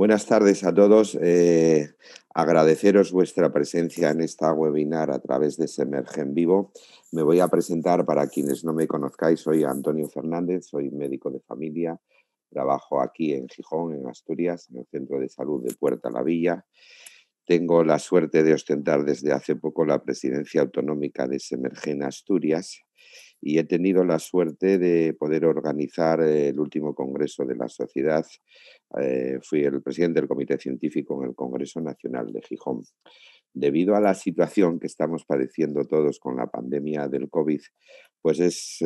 Buenas tardes a todos. Agradeceros vuestra presencia en esta webinar a través de Semerge en Vivo. Me voy a presentar para quienes no me conozcáis. Soy Antonio Fernández, soy médico de familia. Trabajo aquí en Gijón, en Asturias, en el Centro de Salud de Puerta la Villa. Tengo la suerte de ostentar desde hace poco la presidencia autonómica de Semerge en Asturias y he tenido la suerte de poder organizar el último congreso de la sociedad. Fui el presidente del comité científico en el Congreso Nacional de Gijón. Debido a la situación que estamos padeciendo todos con la pandemia del COVID, pues es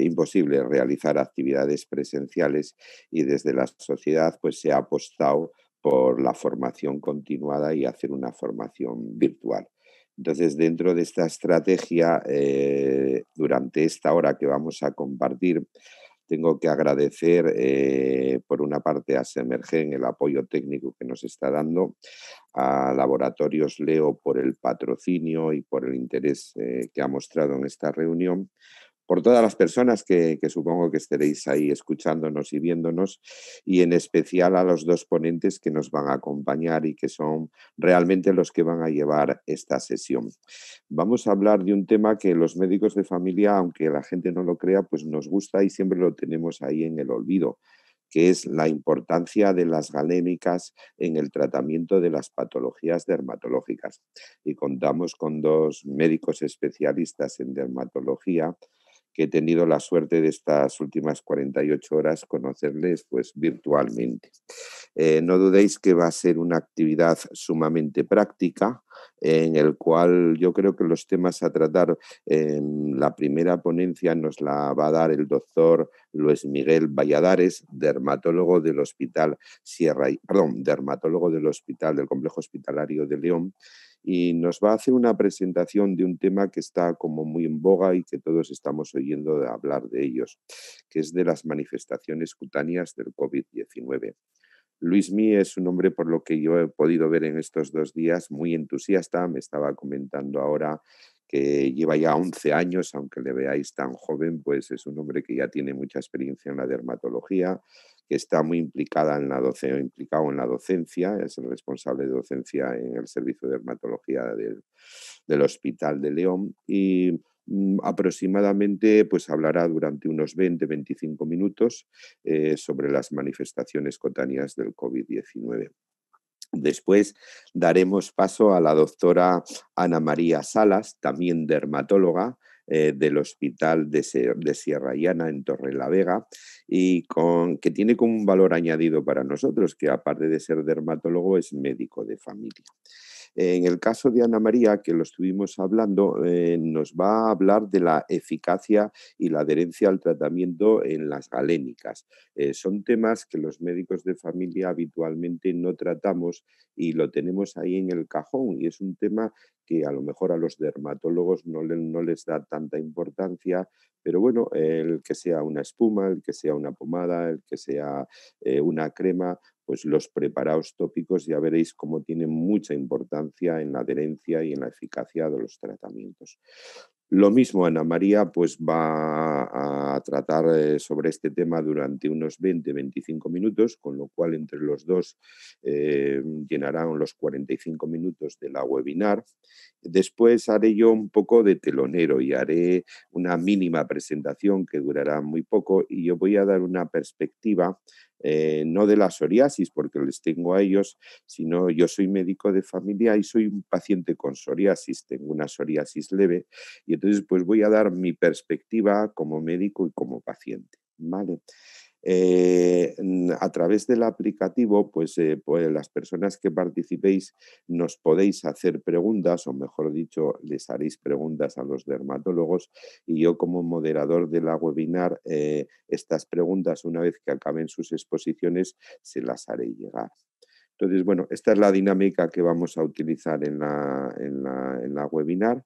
imposible realizar actividades presenciales y desde la sociedad pues se ha apostado por la formación continuada y hacer una formación virtual. Entonces, dentro de esta estrategia, durante esta hora que vamos a compartir, tengo que agradecer, por una parte, a Semergen el apoyo técnico que nos está dando, a Laboratorios Leo por el patrocinio y por el interés que ha mostrado en esta reunión, por todas las personas que supongo que estaréis ahí escuchándonos y viéndonos, y en especial a los dos ponentes que nos van a acompañar y que son realmente los que van a llevar esta sesión. Vamos a hablar de un tema que los médicos de familia, aunque la gente no lo crea, pues nos gusta y siempre lo tenemos ahí en el olvido, que es la importancia de las galénicas en el tratamiento de las patologías dermatológicas. Y contamos con dos médicos especialistas en dermatología que he tenido la suerte de estas últimas 48 horas conocerles pues virtualmente. No dudéis que va a ser una actividad sumamente práctica, en el cual yo creo que los temas a tratar en la primera ponencia nos la va a dar el doctor Luis Miguel Valladares, dermatólogo del dermatólogo del Hospital del Complejo Hospitalario de León, y nos va a hacer una presentación de un tema que está como muy en boga y que todos estamos oyendo de hablar de ellos, que es de las manifestaciones cutáneas del COVID-19. Luismi es un hombre, por lo que yo he podido ver en estos 2 días, muy entusiasta. Me estaba comentando ahora que lleva ya 11 años, aunque le veáis tan joven, pues es un hombre que ya tiene mucha experiencia en la dermatología, que está muy implicado en la docencia, es el responsable de docencia en el Servicio de Dermatología del Hospital de León y aproximadamente pues hablará durante unos 20-25 minutos sobre las manifestaciones cutáneas del COVID-19. Después daremos paso a la doctora Ana María Salas, también dermatóloga, del Hospital de Sierra Llana en Torrelavega, y que tiene como un valor añadido para nosotros, que aparte de ser dermatólogo es médico de familia. En el caso de Ana María, que lo estuvimos hablando, nos va a hablar de la eficacia y la adherencia al tratamiento en las galénicas. Son temas que los médicos de familia habitualmente no tratamos y lo tenemos ahí en el cajón, y es un tema que a lo mejor a los dermatólogos no les da tanta importancia, pero bueno, el que sea una espuma, el que sea una pomada, el que sea una crema, pues los preparados tópicos ya veréis cómo tienen mucha importancia en la adherencia y en la eficacia de los tratamientos. Lo mismo Ana María pues va a tratar sobre este tema durante unos 20-25 minutos, con lo cual entre los dos llenarán los 45 minutos de la webinar. Después haré yo un poco de telonero y haré una mínima presentación que durará muy poco, y yo voy a dar una perspectiva no de la psoriasis, porque les tengo a ellos, sino yo soy médico de familia y soy un paciente con psoriasis, tengo una psoriasis leve, y entonces pues voy a dar mi perspectiva como médico y como paciente, ¿vale? A través del aplicativo, pues las personas que participéis nos podéis hacer preguntas, o mejor dicho, les haréis preguntas a los dermatólogos, y yo como moderador de la webinar, estas preguntas, una vez que acaben sus exposiciones, se las haré llegar. Entonces, bueno, esta es la dinámica que vamos a utilizar en la webinar.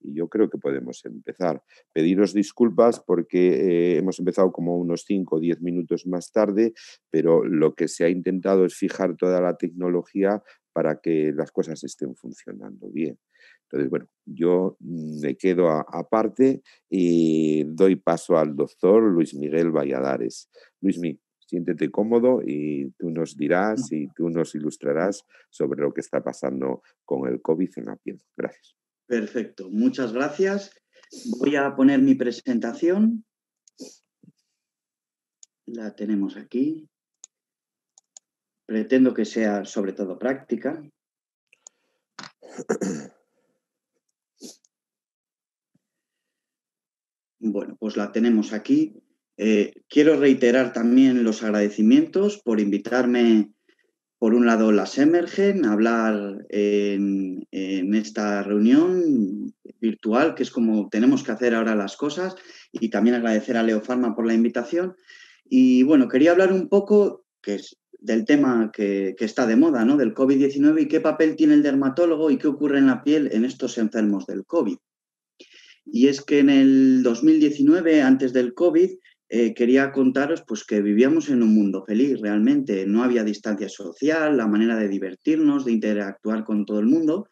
Y yo creo que podemos empezar. Pediros disculpas porque hemos empezado como unos 5 o 10 minutos más tarde, pero lo que se ha intentado es fijar toda la tecnología para que las cosas estén funcionando bien. Entonces, bueno, yo me quedo aparte y doy paso al doctor Luis Miguel Valladares. Luismi, siéntete cómodo y tú nos dirás y tú nos ilustrarás sobre lo que está pasando con el COVID en la piel. Gracias. Perfecto, muchas gracias. Voy a poner mi presentación. La tenemos aquí. Pretendo que sea sobre todo práctica. Bueno, pues la tenemos aquí. Quiero reiterar también los agradecimientos por invitarme, por un lado, la Semergen, a hablar en esta reunión virtual, que es como tenemos que hacer ahora las cosas, y también agradecer a Leofarma por la invitación. Y bueno, quería hablar un poco del tema que está de moda, ¿no? Del COVID-19 y qué papel tiene el dermatólogo y qué ocurre en la piel en estos enfermos del COVID. Y es que en el 2019, antes del COVID, quería contaros pues, que vivíamos en un mundo feliz realmente. No había distancia social, la manera de divertirnos, de interactuar con todo el mundo,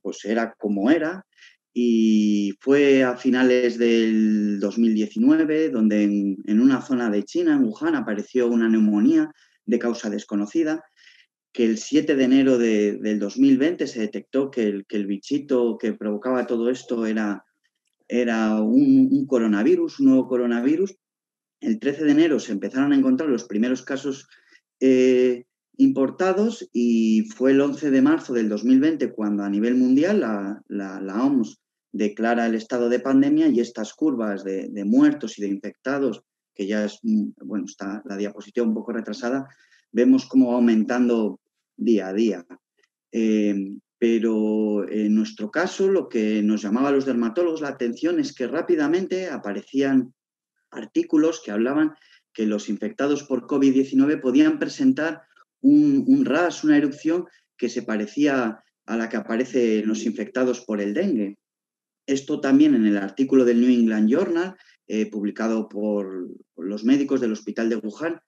pues era como era. Y fue a finales del 2019 donde en una zona de China, en Wuhan, apareció una neumonía de causa desconocida, que el 7 de enero del 2020 se detectó que el bichito que provocaba todo esto era un coronavirus, un nuevo coronavirus. El 13 de enero se empezaron a encontrar los primeros casos importados y fue el 11 de marzo del 2020 cuando a nivel mundial la OMS declara el estado de pandemia y estas curvas de muertos y de infectados, que ya es, bueno, está la diapositiva un poco retrasada, vemos cómo va aumentando día a día. Pero en nuestro caso, lo que nos llamaba a los dermatólogos la atención es que rápidamente aparecían artículos que hablaban que los infectados por COVID-19 podían presentar un rash, una erupción que se parecía a la que aparece en los infectados por el dengue. Esto también en el artículo del New England Journal, publicado por los médicos del hospital de Wuhan,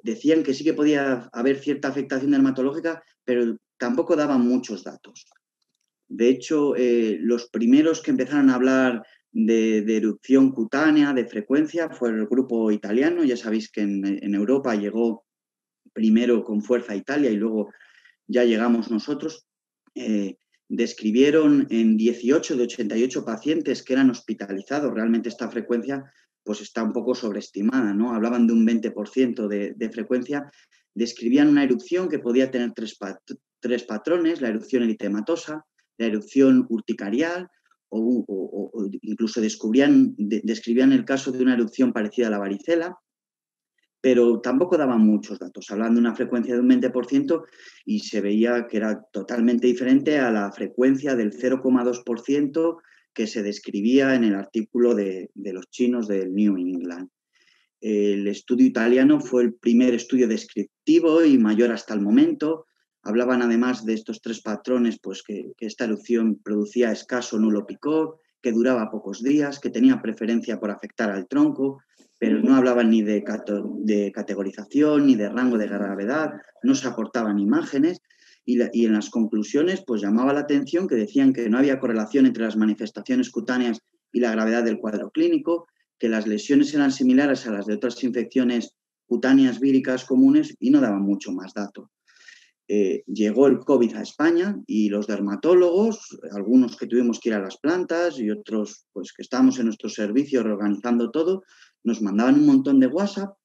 decían que sí que podía haber cierta afectación dermatológica, pero tampoco daban muchos datos. De hecho, los primeros que empezaron a hablar de erupción cutánea, de frecuencia, fue el grupo italiano. Ya sabéis que en Europa llegó primero con fuerza Italia y luego ya llegamos nosotros. Describieron en 18 de 88 pacientes que eran hospitalizados. Realmente esta frecuencia pues está un poco sobreestimada, ¿no? Hablaban de un 20% de frecuencia. Describían una erupción que podía tener tres patrones: la erupción eritematosa, la erupción urticarial o incluso describían el caso de una erupción parecida a la varicela, pero tampoco daban muchos datos, hablando de una frecuencia de un 20% y se veía que era totalmente diferente a la frecuencia del 0,2% que se describía en el artículo de los chinos del New England. El estudio italiano fue el primer estudio descriptivo y mayor hasta el momento. Hablaban además de estos tres patrones, pues que esta erupción producía escaso nulo picor, que duraba pocos días, que tenía preferencia por afectar al tronco, pero no hablaban ni de categorización ni de rango de gravedad, no se aportaban imágenes y en las conclusiones pues llamaba la atención que decían que no había correlación entre las manifestaciones cutáneas y la gravedad del cuadro clínico, que las lesiones eran similares a las de otras infecciones cutáneas víricas comunes y no daban mucho más dato. Llegó el COVID a España y los dermatólogos, algunos que tuvimos que ir a las plantas y otros pues, que estábamos en nuestro servicio reorganizando todo, nos mandaban un montón de WhatsApp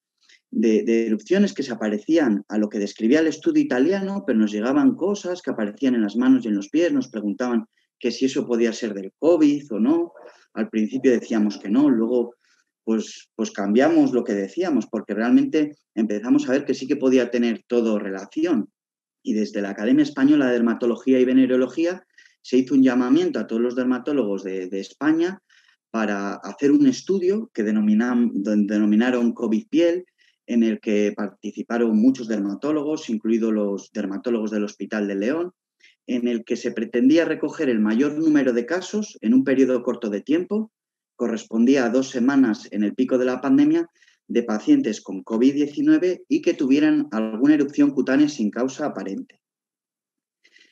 de erupciones que se aparecían a lo que describía el estudio italiano, pero nos llegaban cosas que aparecían en las manos y en los pies, nos preguntaban que si eso podía ser del COVID o no. Al principio decíamos que no, luego pues cambiamos lo que decíamos, porque realmente empezamos a ver que sí que podía tener todo relación. Y desde la Academia Española de Dermatología y Venerología se hizo un llamamiento a todos los dermatólogos de España para hacer un estudio que denominaron COVID Piel, en el que participaron muchos dermatólogos, incluidos los dermatólogos del Hospital de León, en el que se pretendía recoger el mayor número de casos en un periodo corto de tiempo, correspondía a 2 semanas en el pico de la pandemia, de pacientes con COVID-19 y que tuvieran alguna erupción cutánea sin causa aparente.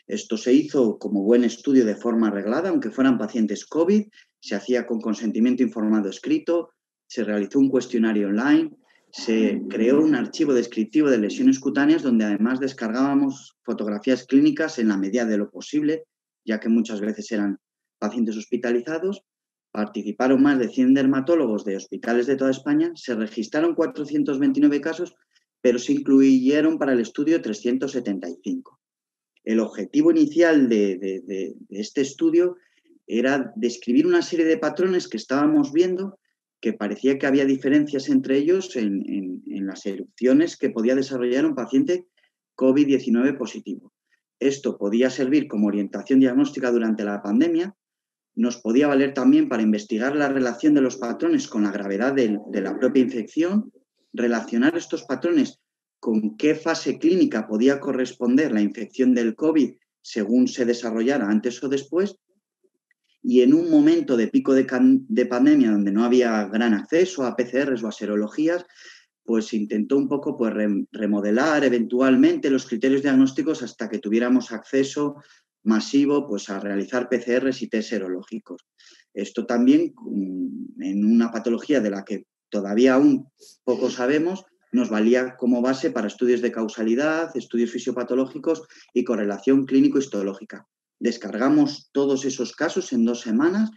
Esto se hizo como buen estudio de forma reglada, aunque fueran pacientes COVID, se hacía con consentimiento informado escrito, se realizó un cuestionario online se creó un archivo descriptivo de lesiones cutáneas donde además descargábamos fotografías clínicas en la medida de lo posible, ya que muchas veces eran pacientes hospitalizados. Participaron más de 100 dermatólogos de hospitales de toda España, se registraron 429 casos, pero se incluyeron para el estudio 375. El objetivo inicial de este estudio era describir una serie de patrones que estábamos viendo, que parecía que había diferencias entre ellos en las erupciones que podía desarrollar un paciente COVID-19 positivo. Esto podía servir como orientación diagnóstica durante la pandemia, nos podía valer también para investigar la relación de los patrones con la gravedad de la propia infección, relacionar estos patrones con qué fase clínica podía corresponder la infección del COVID según se desarrollara antes o después, y en un momento de pico de pandemia donde no había gran acceso a PCRs o a serologías, pues se intentó un poco pues, remodelar eventualmente los criterios diagnósticos hasta que tuviéramos acceso masivo pues, a realizar PCRs y test serológicos. Esto también, en una patología de la que todavía aún poco sabemos, nos valía como base para estudios de causalidad, estudios fisiopatológicos y correlación clínico-histológica. Descargamos todos esos casos en 2 semanas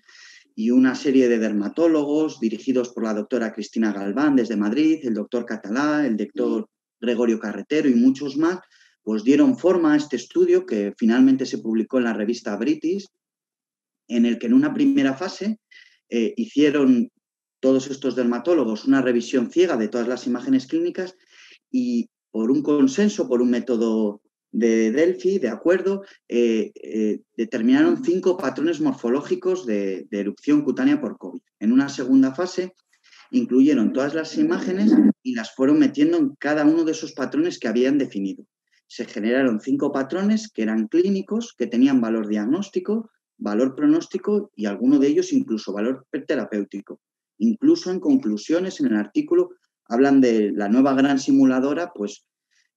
y una serie de dermatólogos dirigidos por la doctora Cristina Galván desde Madrid, el doctor Catalá, el doctor Gregorio Carretero y muchos más, pues dieron forma a este estudio que finalmente se publicó en la revista British, en el que en una primera fase hicieron todos estos dermatólogos una revisión ciega de todas las imágenes clínicas y por un consenso, por un método de Delphi, de acuerdo, determinaron 5 patrones morfológicos de erupción cutánea por COVID. En una segunda fase incluyeron todas las imágenes y las fueron metiendo en cada uno de esos patrones que habían definido. Se generaron 5 patrones que eran clínicos, que tenían valor diagnóstico, valor pronóstico y alguno de ellos incluso valor terapéutico. Incluso en conclusiones en el artículo hablan de la nueva gran simuladora, pues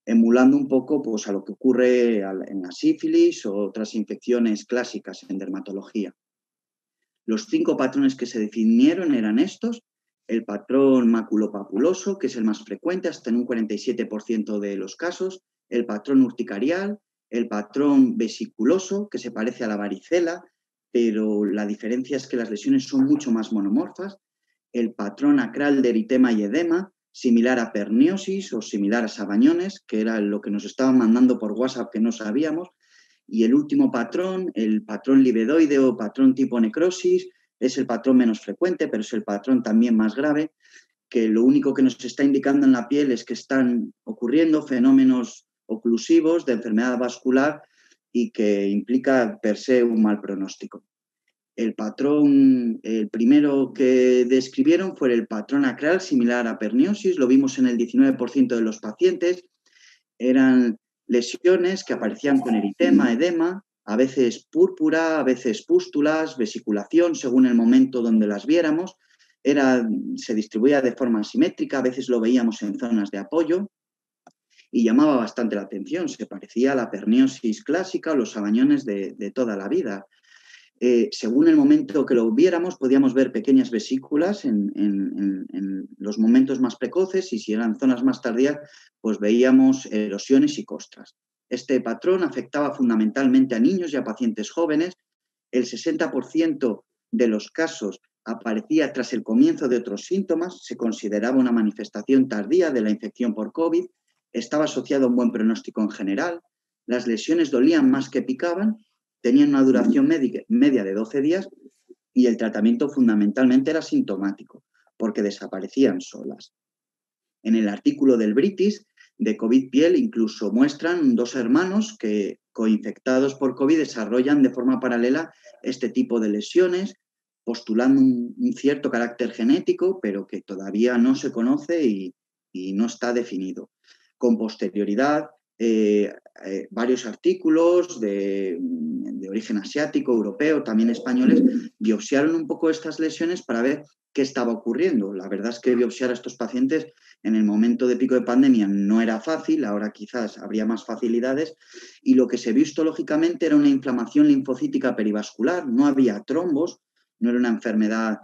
emulando un poco pues, a lo que ocurre en la sífilis o otras infecciones clásicas en dermatología. Los 5 patrones que se definieron eran estos: el patrón maculopapuloso, que es el más frecuente, hasta en un 47% de los casos, el patrón urticarial, el patrón vesiculoso, que se parece a la varicela, pero la diferencia es que las lesiones son mucho más monomorfas, el patrón acral de eritema y edema, similar a perniosis o similar a sabañones, que era lo que nos estaban mandando por WhatsApp que no sabíamos, y el último patrón, el patrón libedoide o patrón tipo necrosis, es el patrón menos frecuente, pero es el patrón también más grave, que lo único que nos está indicando en la piel es que están ocurriendo fenómenos oclusivos de enfermedad vascular y que implica per se un mal pronóstico. El patrón, el primero que describieron fue el patrón acral similar a perniosis, lo vimos en el 19% de los pacientes, eran lesiones que aparecían con eritema, edema, a veces púrpura, a veces pústulas, vesiculación, según el momento donde las viéramos. Se distribuía de forma asimétrica, a veces lo veíamos en zonas de apoyo y llamaba bastante la atención. Se parecía a la perniosis clásica o los sabañones de toda la vida. Según el momento que lo viéramos, podíamos ver pequeñas vesículas en los momentos más precoces y si eran zonas más tardías, pues veíamos erosiones y costras. Este patrón afectaba fundamentalmente a niños y a pacientes jóvenes. El 60% de los casos aparecía tras el comienzo de otros síntomas, se consideraba una manifestación tardía de la infección por COVID, estaba asociado a un buen pronóstico en general, las lesiones dolían más que picaban, tenían una duración media de 12 días y el tratamiento fundamentalmente era sintomático, porque desaparecían solas. En el artículo del British de COVID piel incluso muestran 2 hermanos que coinfectados por COVID desarrollan de forma paralela este tipo de lesiones, postulando un cierto carácter genético, pero que todavía no se conoce y no está definido. Con posterioridad, varios artículos de origen asiático, europeo, también españoles, biopsiaron un poco estas lesiones para ver qué estaba ocurriendo. La verdad es que biopsiar a estos pacientes en el momento de pico de pandemia no era fácil, ahora quizás habría más facilidades, y lo que se vio histológicamente era una inflamación linfocítica perivascular, no había trombos, no era una enfermedad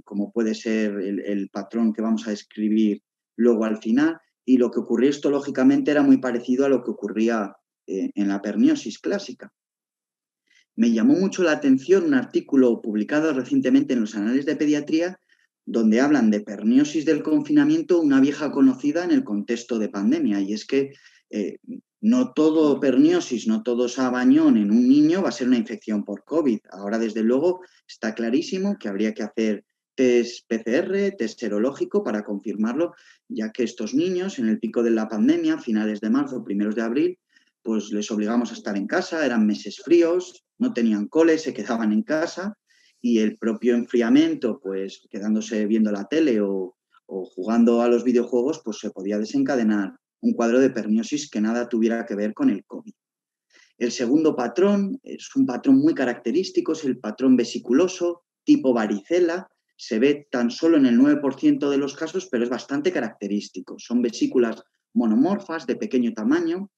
como puede ser el patrón que vamos a describir luego al final, y lo que ocurría histológicamente era muy parecido a lo que ocurría en la perniosis clásica. Me llamó mucho la atención un artículo publicado recientemente en los Anales de Pediatría, donde hablan de perniosis del confinamiento, una vieja conocida en el contexto de pandemia, y es que no todo perniosis, no todo sabañón en un niño va a ser una infección por COVID. Ahora, desde luego, está clarísimo que habría que hacer test PCR, test serológico para confirmarlo, ya que estos niños, en el pico de la pandemia, finales de marzo, primeros de abril, pues les obligamos a estar en casa, eran meses fríos, no tenían cole, se quedaban en casa y el propio enfriamiento, pues quedándose viendo la tele o jugando a los videojuegos, pues se podía desencadenar un cuadro de perniosis que nada tuviera que ver con el COVID. El segundo patrón es un patrón muy característico, es el patrón vesiculoso, tipo varicela. Se ve tan solo en el 9% de los casos, pero es bastante característico. Son vesículas monomorfas de pequeño tamaño,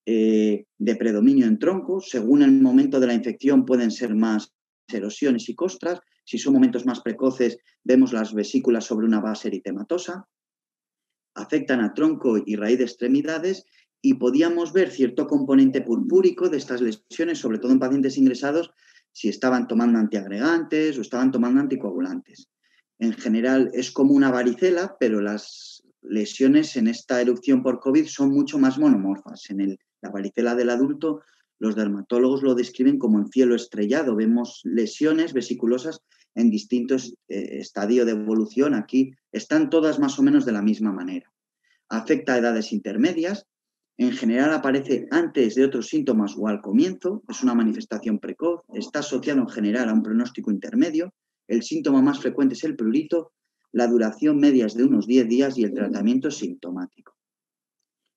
de predominio en troncos. Según el momento de la infección pueden ser más erosiones y costras. Si son momentos más precoces, vemos las vesículas sobre una base eritematosa. Afectan a tronco y raíz de extremidades y podíamos ver cierto componente purpúrico de estas lesiones, sobre todo en pacientes ingresados, si estaban tomando antiagregantes o estaban tomando anticoagulantes. En general es como una varicela, pero las lesiones en esta erupción por COVID son mucho más monomorfas. En la varicela del adulto, los dermatólogos lo describen como en cielo estrellado. Vemos lesiones vesiculosas en distintos estadios de evolución. Aquí están todas más o menos de la misma manera. Afecta a edades intermedias. En general aparece antes de otros síntomas o al comienzo. Es una manifestación precoz. Está asociado en general a un pronóstico intermedio. El síntoma más frecuente es el prurito. La duración media es de unos 10 días y el tratamiento es sintomático.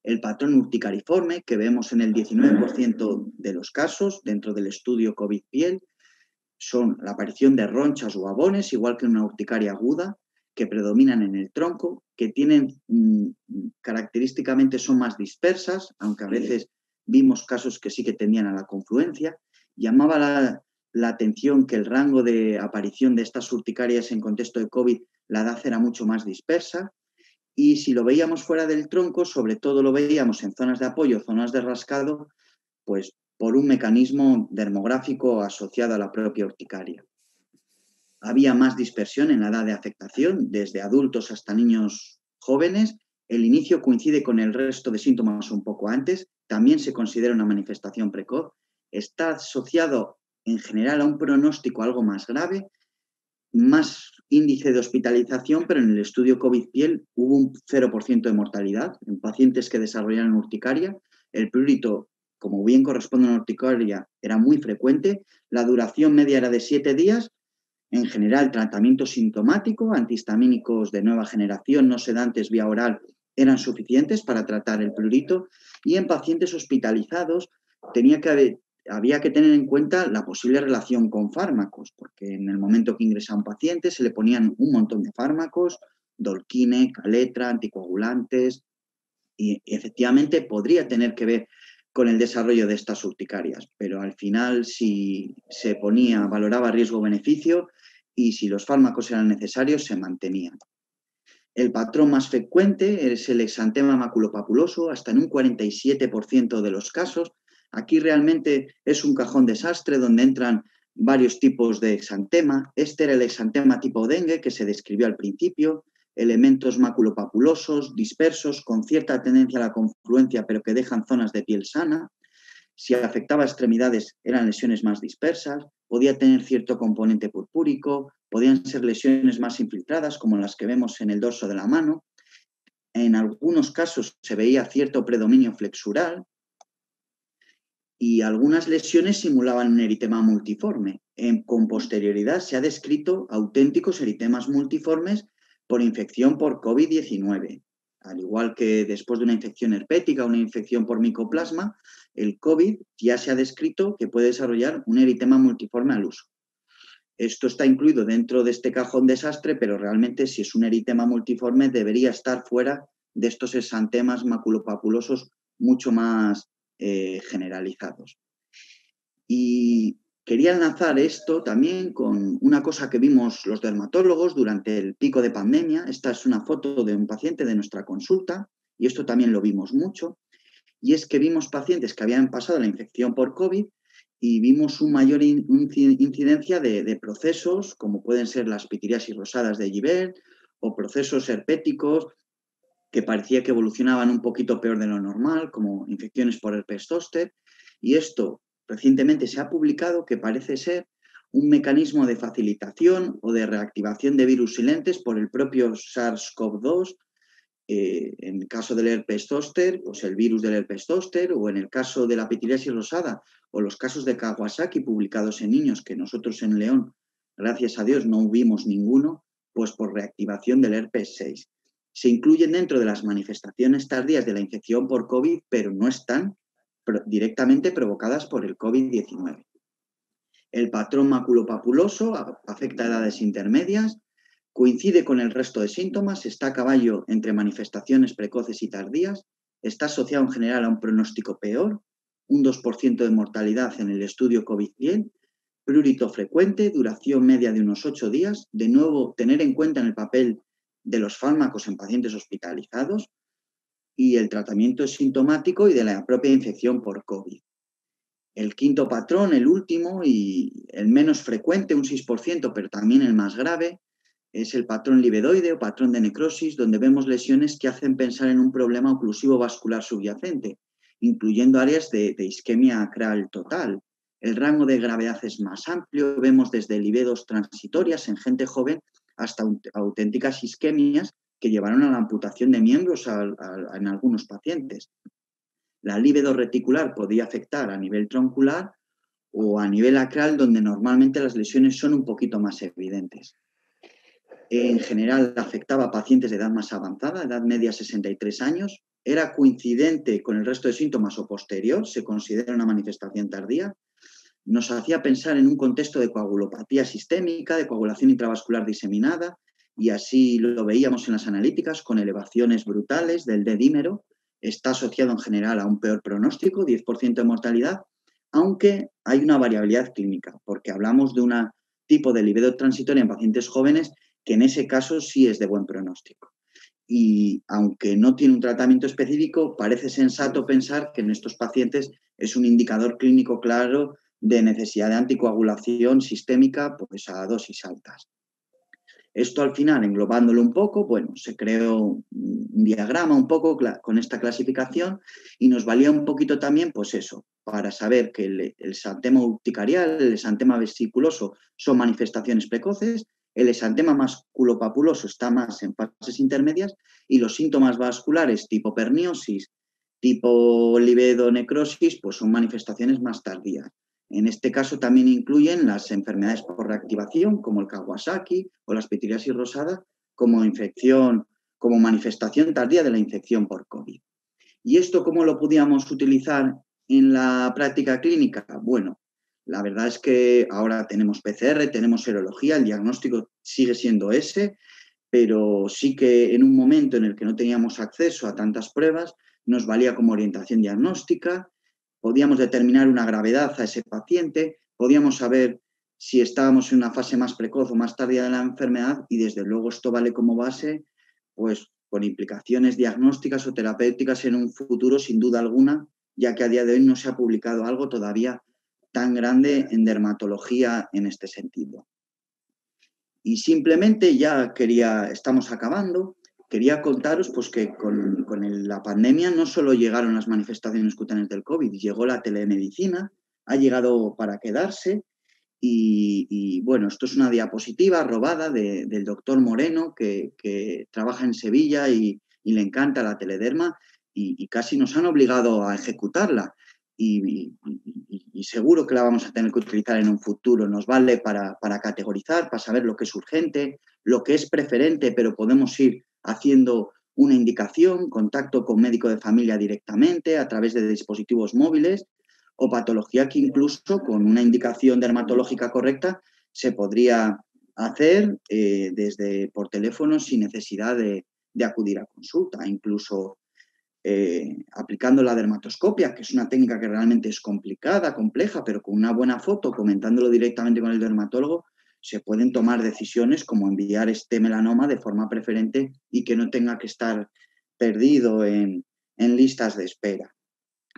El patrón urticariforme, que vemos en el 19% de los casos dentro del estudio COVID-piel, son la aparición de ronchas o abones, igual que una urticaria aguda, que predominan en el tronco, que tienen característicamente son más dispersas, aunque a veces vimos casos que sí que tendían a la confluencia. Llamaba la atención que el rango de aparición de estas urticarias en contexto de COVID, la edad era mucho más dispersa, y si lo veíamos fuera del tronco, sobre todo lo veíamos en zonas de apoyo, zonas de rascado, pues por un mecanismo dermográfico asociado a la propia urticaria. Había más dispersión en la edad de afectación, desde adultos hasta niños jóvenes. El inicio coincide con el resto de síntomas un poco antes. También se considera una manifestación precoz. Está asociado en general a un pronóstico algo más grave, más índice de hospitalización, pero en el estudio COVID-piel hubo un 0% de mortalidad en pacientes que desarrollaron urticaria. El prurito, como bien corresponde a una urticaria, era muy frecuente. La duración media era de 7 días. En general, tratamiento sintomático, antihistamínicos de nueva generación, no sedantes vía oral, eran suficientes para tratar el prurito. Y en pacientes hospitalizados había que tener en cuenta la posible relación con fármacos, porque en el momento que ingresa un paciente se le ponían un montón de fármacos, Dolquine, Caletra, anticoagulantes, y efectivamente podría tener que ver con el desarrollo de estas urticarias, pero al final si se valoraba riesgo-beneficio y si los fármacos eran necesarios, se mantenían. El patrón más frecuente es el exantema maculopapuloso, hasta en un 47% de los casos. Aquí realmente es un cajón desastre donde entran varios tipos de exantema. Este era el exantema tipo dengue que se describió al principio, elementos maculopapulosos, dispersos, con cierta tendencia a la confluencia, pero que dejan zonas de piel sana. Si afectaba a extremidades, eran lesiones más dispersas, podía tener cierto componente purpúrico, podían ser lesiones más infiltradas, como las que vemos en el dorso de la mano. En algunos casos se veía cierto predominio flexural y algunas lesiones simulaban un eritema multiforme. Con posterioridad se ha descrito auténticos eritemas multiformes por infección por COVID-19. Al igual que después de una infección herpética o una infección por micoplasma, el COVID ya se ha descrito que puede desarrollar un eritema multiforme al uso. Esto está incluido dentro de este cajón desastre, pero realmente si es un eritema multiforme debería estar fuera de estos exantemas maculopapulosos mucho más generalizados. Y Quería enlazar esto también con una cosa que vimos los dermatólogos durante el pico de pandemia. Esta es una foto de un paciente de nuestra consulta y esto también lo vimos mucho. Y es que vimos pacientes que habían pasado la infección por COVID y vimos una mayor incidencia de procesos como pueden ser las pitiriasis rosadas de Gibert o procesos herpéticos que parecía que evolucionaban un poquito peor de lo normal, como infecciones por herpes zóster. Y esto recientemente se ha publicado que parece ser un mecanismo de facilitación o de reactivación de virus silentes por el propio SARS-CoV-2. En el caso del herpes zóster, pues el virus del herpes zóster, o en el caso de la pitiriasis rosada, o los casos de Kawasaki publicados en niños, que nosotros en León, gracias a Dios, no vimos ninguno, pues por reactivación del herpes 6. Se incluyen dentro de las manifestaciones tardías de la infección por COVID, pero no están directamente provocadas por el COVID-19. El patrón maculopapuloso afecta a edades intermedias, coincide con el resto de síntomas, está a caballo entre manifestaciones precoces y tardías, está asociado en general a un pronóstico peor, un 2% de mortalidad en el estudio COVID-10, prurito frecuente, duración media de unos 8 días, de nuevo tener en cuenta en el papel de los fármacos en pacientes hospitalizados y el tratamiento es sintomático y de la propia infección por COVID. El quinto patrón, el último y el menos frecuente, un 6%, pero también el más grave, es el patrón livedoide o patrón de necrosis, donde vemos lesiones que hacen pensar en un problema oclusivo vascular subyacente, incluyendo áreas de isquemia acral total. El rango de gravedad es más amplio, vemos desde livedos transitorias en gente joven hasta auténticas isquemias que llevaron a la amputación de miembros en algunos pacientes. La livedo reticular podía afectar a nivel troncular o a nivel acral, donde normalmente las lesiones son un poquito más evidentes. En general afectaba a pacientes de edad más avanzada, edad media 63 años, era coincidente con el resto de síntomas o posterior, se considera una manifestación tardía, nos hacía pensar en un contexto de coagulopatía sistémica, de coagulación intravascular diseminada, y así lo veíamos en las analíticas con elevaciones brutales del D-dímero, está asociado en general a un peor pronóstico, 10% de mortalidad, aunque hay una variabilidad clínica, porque hablamos de un tipo de livedo transitoria en pacientes jóvenes que en ese caso sí es de buen pronóstico. Y aunque no tiene un tratamiento específico, parece sensato pensar que en estos pacientes es un indicador clínico claro de necesidad de anticoagulación sistémica pues a dosis altas. Esto al final, englobándolo un poco, bueno, se creó un diagrama un poco con esta clasificación y nos valía un poquito también, pues eso, para saber que el exantema urticarial, el exantema vesiculoso son manifestaciones precoces, el exantema masculopapuloso está más en fases intermedias y los síntomas vasculares tipo perniosis, tipo livedonecrosis, pues son manifestaciones más tardías. En este caso también incluyen las enfermedades por reactivación, como el Kawasaki o la pitiriasis rosada, como infección, como manifestación tardía de la infección por COVID. ¿Y esto cómo lo podíamos utilizar en la práctica clínica? Bueno, la verdad es que ahora tenemos PCR, tenemos serología, el diagnóstico sigue siendo ese, pero sí que en un momento en el que no teníamos acceso a tantas pruebas, nos valía como orientación diagnóstica, podíamos determinar una gravedad a ese paciente, podíamos saber si estábamos en una fase más precoz o más tardía de la enfermedad y desde luego esto vale como base, pues con implicaciones diagnósticas o terapéuticas en un futuro sin duda alguna, ya que a día de hoy no se ha publicado algo todavía tan grande en dermatología en este sentido. Y simplemente ya estamos acabando, quería contaros pues, que con la pandemia no solo llegaron las manifestaciones cutáneas del COVID, llegó la telemedicina, ha llegado para quedarse y bueno, esto es una diapositiva robada del doctor Moreno que trabaja en Sevilla y le encanta la telederma y casi nos han obligado a ejecutarla. Y seguro que la vamos a tener que utilizar en un futuro. Nos vale para categorizar, para saber lo que es urgente, lo que es preferente, pero podemos ir haciendo una indicación, contacto con médico de familia directamente a través de dispositivos móviles o patología que incluso con una indicación dermatológica correcta se podría hacer desde por teléfono sin necesidad de acudir a consulta. Incluso aplicando la dermatoscopia, que es una técnica que realmente es complicada, compleja, pero con una buena foto, comentándolo directamente con el dermatólogo, se pueden tomar decisiones como enviar este melanoma de forma preferente y que no tenga que estar perdido en listas de espera.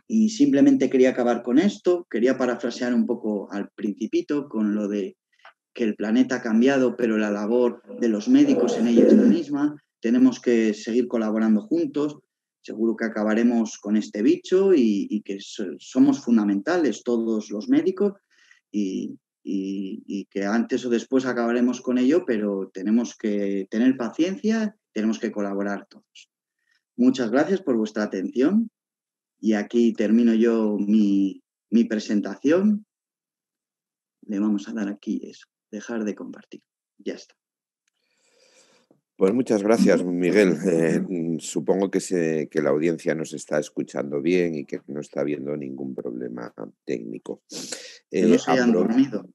Y simplemente quería acabar con esto, quería parafrasear un poco al Principito con lo de que el planeta ha cambiado, pero la labor de los médicos en ella es la misma. Tenemos que seguir colaborando juntos. Seguro que acabaremos con este bicho y que somos fundamentales todos los médicos y que antes o después acabaremos con ello, pero tenemos que tener paciencia, tenemos que colaborar todos. Muchas gracias por vuestra atención y aquí termino yo mi presentación. Le vamos a dar aquí eso, dejar de compartir. Ya está. Pues muchas gracias, Miguel. Supongo que la audiencia nos está escuchando bien y que no está habiendo ningún problema técnico. Que no se hayan dormido.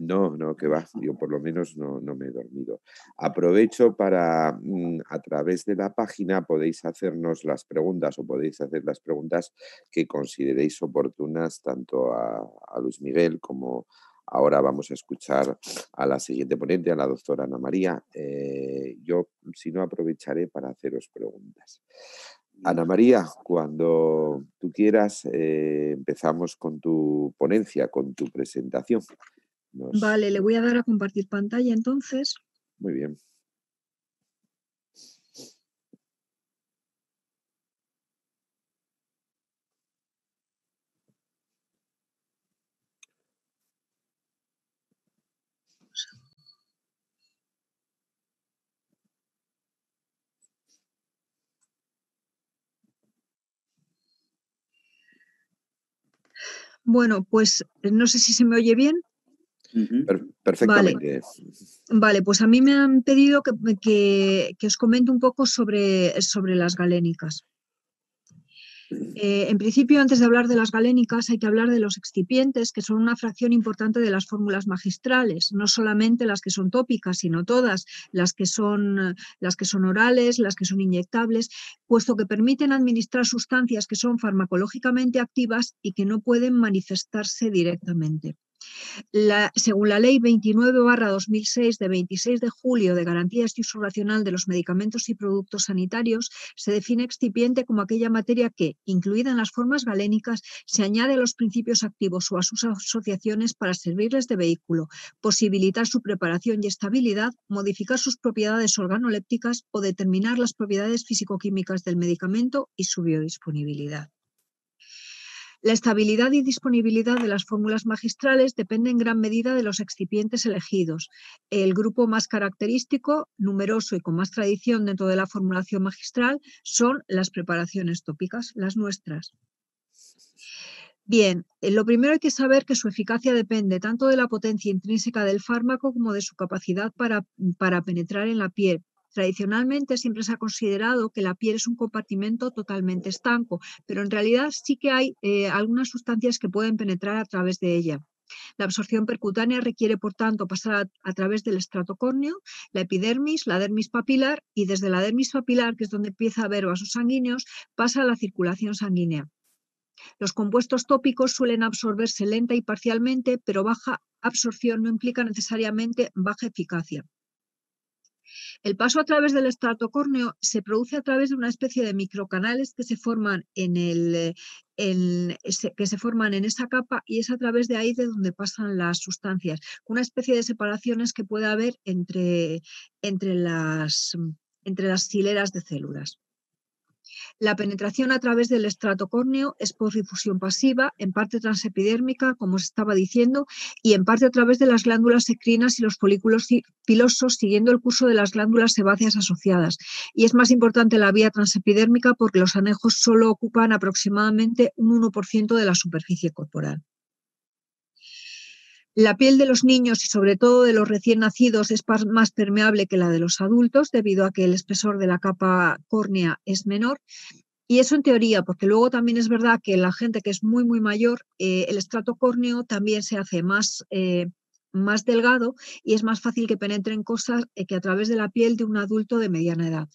No, que va, yo por lo menos no me he dormido. Aprovecho para, a través de la página podéis hacernos las preguntas o podéis hacer las preguntas que consideréis oportunas tanto a Luis Miguel como ahora vamos a escuchar a la siguiente ponente, a la doctora Ana María. Yo, si no, aprovecharé para haceros preguntas. Ana María, cuando tú quieras, empezamos con tu ponencia, con tu presentación. Vale, le voy a dar a compartir pantalla entonces. Muy bien. Bueno, pues no sé si se me oye bien. Perfectamente. Vale, pues a mí me han pedido que os comente un poco sobre las galénicas. En principio, antes de hablar de las galénicas, hay que hablar de los excipientes, que son una fracción importante de las fórmulas magistrales, no solamente las que son tópicas, sino todas, las que son orales, las que son inyectables, puesto que permiten administrar sustancias que son farmacológicamente activas y que no pueden manifestarse directamente. Según la Ley 29/2006 de 26 de julio de Garantía de Uso Racional de los Medicamentos y Productos Sanitarios, se define excipiente como aquella materia que, incluida en las formas galénicas, se añade a los principios activos o a sus asociaciones para servirles de vehículo, posibilitar su preparación y estabilidad, modificar sus propiedades organolépticas o determinar las propiedades físico-químicas del medicamento y su biodisponibilidad. La estabilidad y disponibilidad de las fórmulas magistrales depende en gran medida de los excipientes elegidos. El grupo más característico, numeroso y con más tradición dentro de la formulación magistral son las preparaciones tópicas, las nuestras. Bien, lo primero hay que saber que su eficacia depende tanto de la potencia intrínseca del fármaco como de su capacidad para penetrar en la piel. Tradicionalmente siempre se ha considerado que la piel es un compartimento totalmente estanco, pero en realidad sí que hay algunas sustancias que pueden penetrar a través de ella. La absorción percutánea requiere, por tanto, pasar a través del estrato córneo, la epidermis, la dermis papilar y desde la dermis papilar, que es donde empieza a haber vasos sanguíneos, pasa a la circulación sanguínea. Los compuestos tópicos suelen absorberse lenta y parcialmente, pero baja absorción no implica necesariamente baja eficacia. El paso a través del estrato córneo se produce a través de una especie de microcanales que se forman en esa capa y es a través de ahí de donde pasan las sustancias. Una especie de separaciones que puede haber entre las hileras de células. La penetración a través del estrato córneo es por difusión pasiva, en parte transepidérmica, como os estaba diciendo, y en parte a través de las glándulas endocrinas y los folículos pilosos, siguiendo el curso de las glándulas sebáceas asociadas. Y es más importante la vía transepidérmica porque los anejos solo ocupan aproximadamente un 1% de la superficie corporal. La piel de los niños y sobre todo de los recién nacidos es más permeable que la de los adultos debido a que el espesor de la capa córnea es menor. Y eso en teoría, porque luego también es verdad que la gente que es muy, muy mayor, el estrato córneo también se hace más delgado y es más fácil que penetren cosas que a través de la piel de un adulto de mediana edad.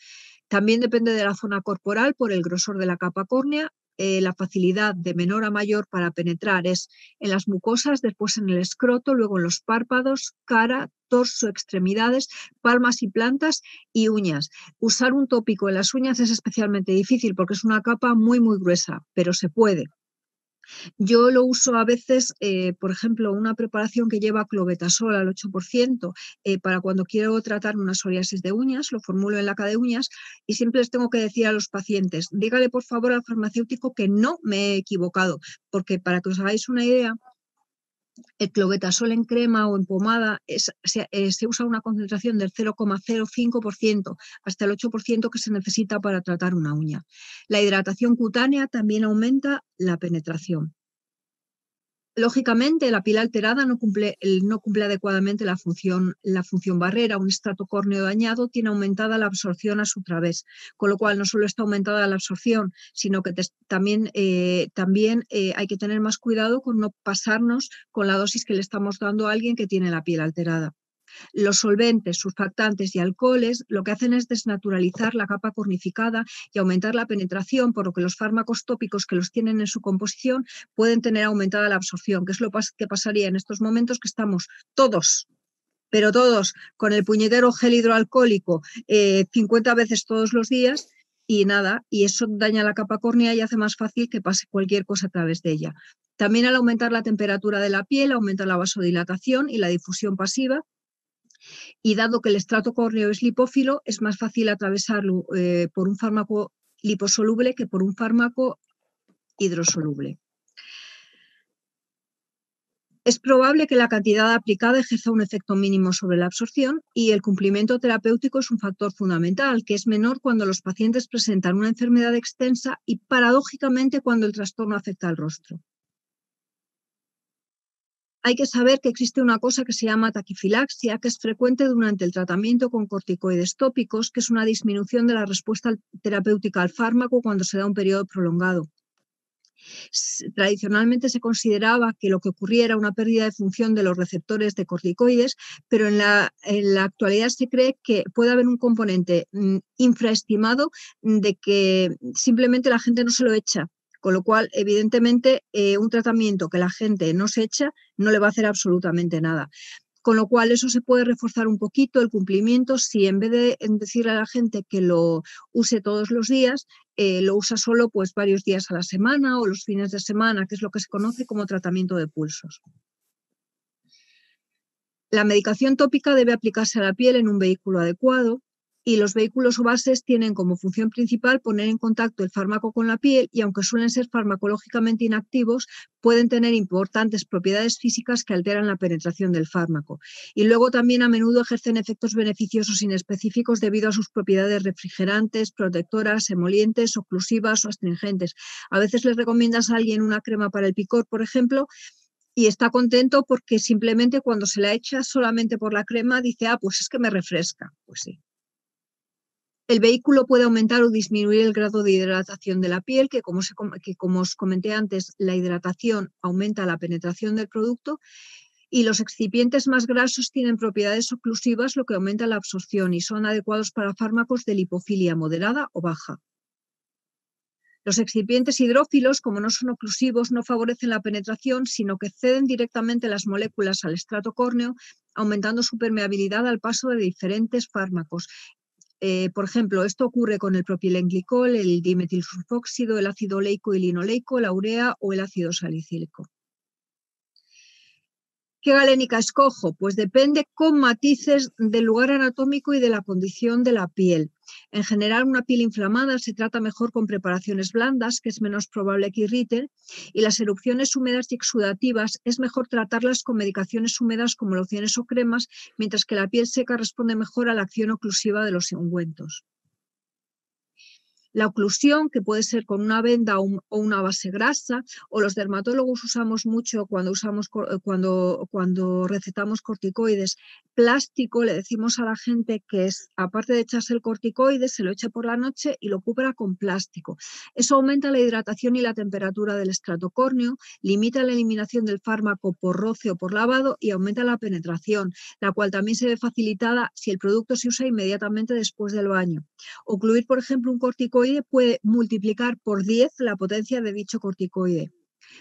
También depende de la zona corporal por el grosor de la capa córnea. La facilidad de menor a mayor para penetrar es en las mucosas, después en el escroto, luego en los párpados, cara, torso, extremidades, palmas y plantas y uñas. Usar un tópico en las uñas es especialmente difícil porque es una capa muy gruesa, pero se puede. Yo lo uso a veces, por ejemplo, una preparación que lleva clobetasol al 8%, para cuando quiero tratar una psoriasis de uñas, lo formulo en laca de uñas y siempre les tengo que decir a los pacientes, dígale por favor al farmacéutico que no me he equivocado, porque para que os hagáis una idea, el clobetasol en crema o en pomada se usa una concentración del 0,05% hasta el 8% que se necesita para tratar una uña. La hidratación cutánea también aumenta la penetración. Lógicamente, la piel alterada no cumple adecuadamente la función barrera. Un estrato córneo dañado tiene aumentada la absorción a su través, con lo cual no solo está aumentada la absorción, sino que también hay que tener más cuidado con no pasarnos con la dosis que le estamos dando a alguien que tiene la piel alterada. Los solventes, surfactantes y alcoholes lo que hacen es desnaturalizar la capa cornificada y aumentar la penetración, por lo que los fármacos tópicos que los tienen en su composición pueden tener aumentada la absorción, que es lo que pasaría en estos momentos que estamos todos, pero todos, con el puñetero gel hidroalcohólico 50 veces todos los días y nada, y eso daña la capa córnea y hace más fácil que pase cualquier cosa a través de ella. También al aumentar la temperatura de la piel, aumenta la vasodilatación y la difusión pasiva. Y dado que el estrato córneo es lipófilo, es más fácil atravesarlo por un fármaco liposoluble que por un fármaco hidrosoluble. Es probable que la cantidad aplicada ejerza un efecto mínimo sobre la absorción y el cumplimiento terapéutico es un factor fundamental, que es menor cuando los pacientes presentan una enfermedad extensa y paradójicamente cuando el trastorno afecta al rostro. Hay que saber que existe una cosa que se llama taquifilaxia, que es frecuente durante el tratamiento con corticoides tópicos, que es una disminución de la respuesta terapéutica al fármaco cuando se da un periodo prolongado. Tradicionalmente se consideraba que lo que ocurría era una pérdida de función de los receptores de corticoides, pero en la actualidad se cree que puede haber un componente infraestimado de que simplemente la gente no se lo echa. Con lo cual, evidentemente, un tratamiento que la gente no se echa no le va a hacer absolutamente nada. Con lo cual, eso se puede reforzar un poquito el cumplimiento si en vez de decirle a la gente que lo use todos los días, lo usa solo pues, varios días a la semana o los fines de semana, que es lo que se conoce como tratamiento de pulsos. La medicación tópica debe aplicarse a la piel en un vehículo adecuado. Y los vehículos o bases tienen como función principal poner en contacto el fármaco con la piel y aunque suelen ser farmacológicamente inactivos, pueden tener importantes propiedades físicas que alteran la penetración del fármaco. Y luego también a menudo ejercen efectos beneficiosos inespecíficos debido a sus propiedades refrigerantes, protectoras, emolientes, oclusivas o astringentes. A veces les recomiendas a alguien una crema para el picor, por ejemplo, y está contento porque simplemente cuando se la echa solamente por la crema dice, pues es que me refresca. Pues sí. El vehículo puede aumentar o disminuir el grado de hidratación de la piel, que como os comenté antes, la hidratación aumenta la penetración del producto y los excipientes más grasos tienen propiedades oclusivas, lo que aumenta la absorción y son adecuados para fármacos de lipofilia moderada o baja. Los excipientes hidrófilos, como no son oclusivos, no favorecen la penetración, sino que ceden directamente las moléculas al estrato córneo, aumentando su permeabilidad al paso de diferentes fármacos. Por ejemplo, esto ocurre con el propilenglicol, el dimetilsulfóxido, el ácido oleico y linoleico, la urea o el ácido salicílico. ¿Qué galénica escojo? Pues depende con matices del lugar anatómico y de la condición de la piel. En general, una piel inflamada se trata mejor con preparaciones blandas, que es menos probable que irriten, y las erupciones húmedas y exudativas es mejor tratarlas con medicaciones húmedas como lociones o cremas, mientras que la piel seca responde mejor a la acción oclusiva de los ungüentos. La oclusión, que puede ser con una venda o una base grasa, o los dermatólogos usamos mucho cuando recetamos corticoides, plástico, le decimos a la gente que es, aparte de echarse el corticoide, se lo eche por la noche y lo cubra con plástico. Eso aumenta la hidratación y la temperatura del estrato córneo, limita la eliminación del fármaco por roce o por lavado y aumenta la penetración, la cual también se ve facilitada si el producto se usa inmediatamente después del baño. Ocluir, por ejemplo, un corticoide puede multiplicar por 10 la potencia de dicho corticoide.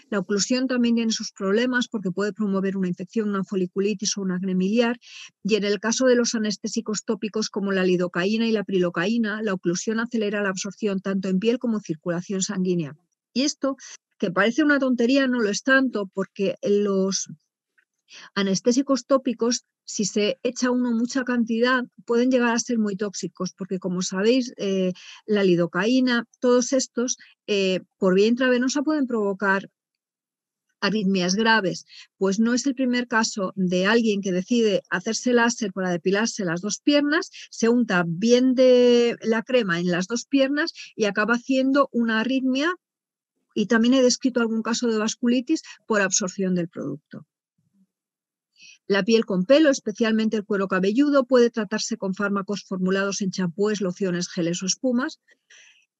La oclusión también tiene sus problemas porque puede promover una infección, una foliculitis o un acné miliar, y en el caso de los anestésicos tópicos como la lidocaína y la prilocaína, la oclusión acelera la absorción tanto en piel como en circulación sanguínea. Y esto, que parece una tontería, no lo es tanto, porque los anestésicos tópicos, si se echa uno mucha cantidad, pueden llegar a ser muy tóxicos, porque como sabéis, la lidocaína, todos estos, por vía intravenosa pueden provocar arritmias graves. Pues no es el primer caso de alguien que decide hacerse láser para depilarse las dos piernas, se unta bien de la crema en las dos piernas y acaba haciendo una arritmia, y también he descrito algún caso de vasculitis por absorción del producto. La piel con pelo, especialmente el cuero cabelludo, puede tratarse con fármacos formulados en champúes, lociones, geles o espumas.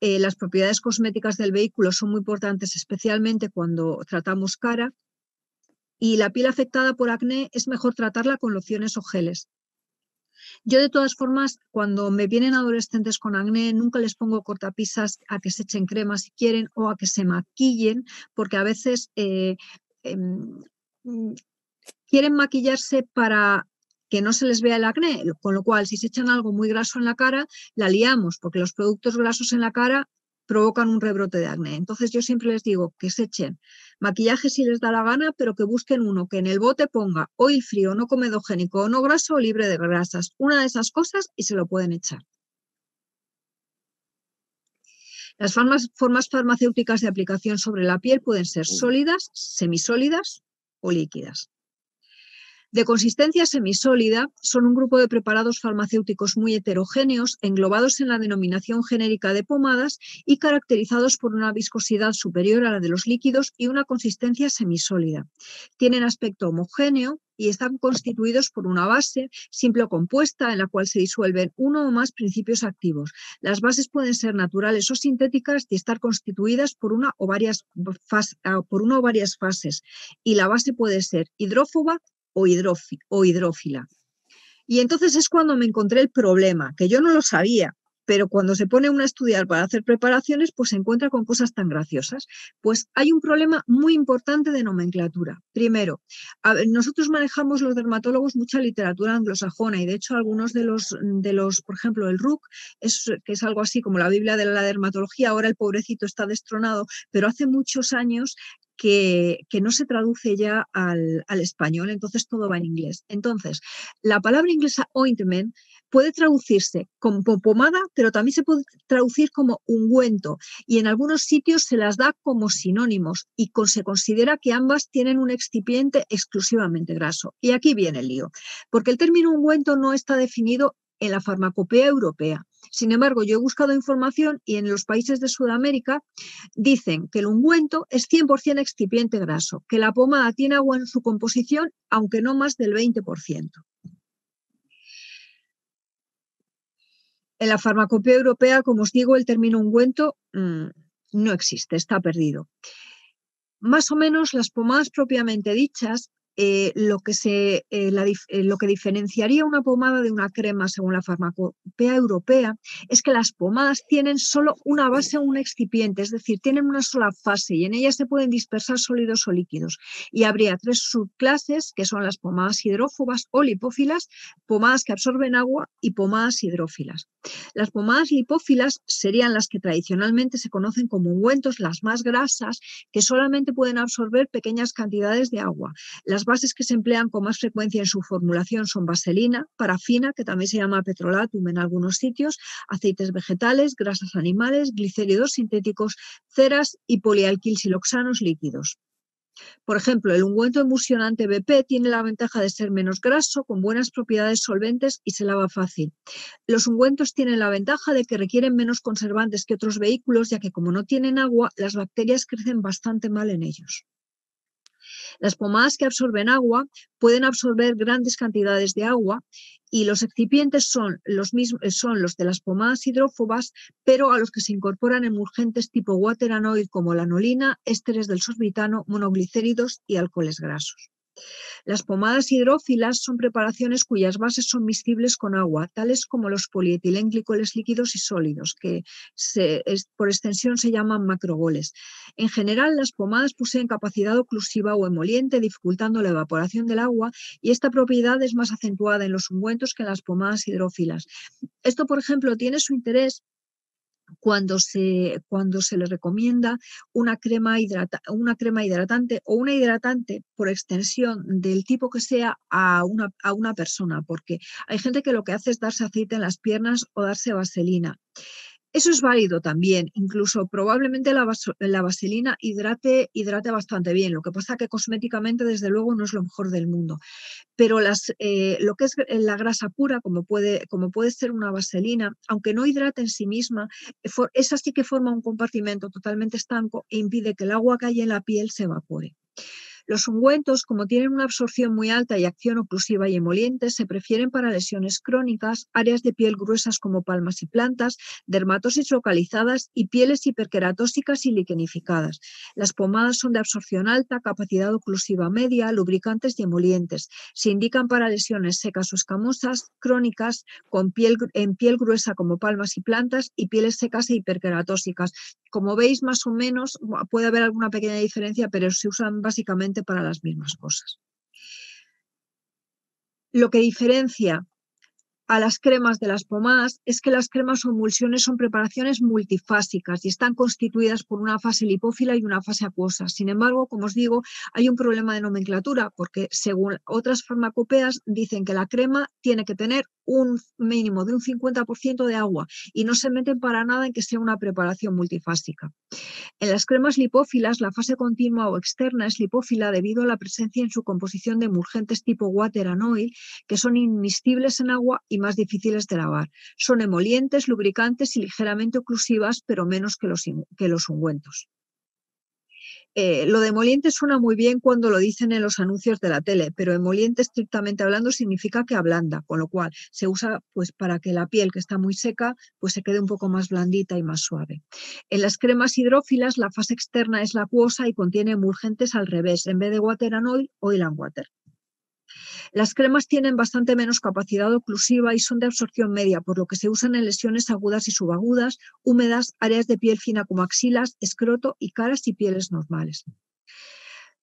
Las propiedades cosméticas del vehículo son muy importantes, especialmente cuando tratamos cara. Y la piel afectada por acné es mejor tratarla con lociones o geles. Yo, de todas formas, cuando me vienen adolescentes con acné, nunca les pongo cortapisas a que se echen crema si quieren o a que se maquillen, porque a veces quieren maquillarse para que no se les vea el acné, con lo cual si se echan algo muy graso en la cara, la liamos, porque los productos grasos en la cara provocan un rebrote de acné. Entonces yo siempre les digo que se echen maquillaje si les da la gana, pero que busquen uno que en el bote ponga oil free o no comedogénico o no graso o libre de grasas. Una de esas cosas y se lo pueden echar. Las formas farmacéuticas de aplicación sobre la piel pueden ser sólidas, semisólidas o líquidas. De consistencia semisólida, son un grupo de preparados farmacéuticos muy heterogéneos, englobados en la denominación genérica de pomadas y caracterizados por una viscosidad superior a la de los líquidos y una consistencia semisólida. Tienen aspecto homogéneo y están constituidos por una base simple o compuesta en la cual se disuelven uno o más principios activos. Las bases pueden ser naturales o sintéticas y estar constituidas por una o varias fases, y la base puede ser hidrófoba o hidrófila. Y entonces es cuando me encontré el problema, que yo no lo sabía, pero cuando se pone uno a estudiar para hacer preparaciones, pues se encuentra con cosas tan graciosas. Pues hay un problema muy importante de nomenclatura. Primero, nosotros manejamos los dermatólogos mucha literatura anglosajona, y de hecho algunos de los por ejemplo, el RUC, que es algo así como la Biblia de la dermatología, ahora el pobrecito está destronado, pero hace muchos años que no se traduce ya al español, entonces todo va en inglés. Entonces, la palabra inglesa ointment puede traducirse como pomada, pero también se puede traducir como ungüento, y en algunos sitios se las da como sinónimos y se considera que ambas tienen un excipiente exclusivamente graso. Y aquí viene el lío, porque el término ungüento no está definido en la farmacopea europea. Sin embargo, yo he buscado información y en los países de Sudamérica dicen que el ungüento es 100% excipiente graso, que la pomada tiene agua en su composición, aunque no más del 20%. En la farmacopea europea, como os digo, el término ungüento no existe, está perdido. Más o menos las pomadas propiamente dichas, lo que diferenciaría una pomada de una crema según la farmacopea europea es que las pomadas tienen solo una base o un excipiente, es decir, tienen una sola fase y en ellas se pueden dispersar sólidos o líquidos. Y habría tres subclases, que son las pomadas hidrófobas o lipófilas, pomadas que absorben agua y pomadas hidrófilas. Las pomadas lipófilas serían las que tradicionalmente se conocen como ungüentos, las más grasas, que solamente pueden absorber pequeñas cantidades de agua. Las bases que se emplean con más frecuencia en su formulación son vaselina, parafina, que también se llama petrolatum en algunos sitios, aceites vegetales, grasas animales, glicéridos sintéticos, ceras y polialquilsiloxanos líquidos. Por ejemplo, el ungüento emulsionante BP tiene la ventaja de ser menos graso, con buenas propiedades solventes y se lava fácil. Los ungüentos tienen la ventaja de que requieren menos conservantes que otros vehículos, ya que como no tienen agua, las bacterias crecen bastante mal en ellos. Las pomadas que absorben agua pueden absorber grandes cantidades de agua y los excipientes son los de las pomadas hidrófobas, pero a los que se incorporan emulgentes tipo water and oil como lanolina, ésteres del sorbitano, monoglicéridos y alcoholes grasos. Las pomadas hidrófilas son preparaciones cuyas bases son miscibles con agua, tales como los polietilenglicoles líquidos y sólidos, que por extensión se llaman macrogoles. En general, las pomadas poseen capacidad oclusiva o emoliente, dificultando la evaporación del agua, y esta propiedad es más acentuada en los ungüentos que en las pomadas hidrófilas. Esto, por ejemplo, tiene su interés cuando se le recomienda una crema hidratante o una hidratante por extensión del tipo que sea a una persona, porque hay gente que lo que hace es darse aceite en las piernas o darse vaselina. Eso es válido también, incluso probablemente la vaselina hidrate bastante bien, lo que pasa que cosméticamente desde luego no es lo mejor del mundo. Pero lo que es la grasa pura, como puede ser una vaselina, aunque no hidrate en sí misma, esa sí que forma un compartimento totalmente estanco e impide que el agua que hay en la piel se evapore. Los ungüentos, como tienen una absorción muy alta y acción oclusiva y emoliente, se prefieren para lesiones crónicas, áreas de piel gruesas como palmas y plantas, dermatosis localizadas y pieles hiperqueratóxicas y liquenificadas. Las pomadas son de absorción alta, capacidad oclusiva media, lubricantes y emolientes. Se indican para lesiones secas o escamosas, crónicas, en piel gruesa como palmas y plantas y pieles secas e hiperqueratóxicas. Como veis, más o menos, puede haber alguna pequeña diferencia, pero se usan básicamente para las mismas cosas. Lo que diferencia a las cremas de las pomadas es que las cremas o emulsiones son preparaciones multifásicas y están constituidas por una fase lipófila y una fase acuosa. Sin embargo, como os digo, hay un problema de nomenclatura porque según otras farmacopeas dicen que la crema tiene que tener un mínimo de un 50% de agua y no se meten para nada en que sea una preparación multifásica. En las cremas lipófilas, la fase continua o externa es lipófila debido a la presencia en su composición de emulgentes tipo water and oil, que son inmiscibles en agua y más difíciles de lavar. Son emolientes, lubricantes y ligeramente oclusivas, pero menos que los ungüentos. Lo de emoliente suena muy bien cuando lo dicen en los anuncios de la tele, pero emoliente estrictamente hablando significa que ablanda, con lo cual se usa pues, para que la piel que está muy seca pues, se quede un poco más blandita y más suave. En las cremas hidrófilas la fase externa es la acuosa y contiene emulgentes al revés, en vez de water and oil and water. Las cremas tienen bastante menos capacidad oclusiva y son de absorción media, por lo que se usan en lesiones agudas y subagudas, húmedas, áreas de piel fina como axilas, escroto y caras y pieles normales.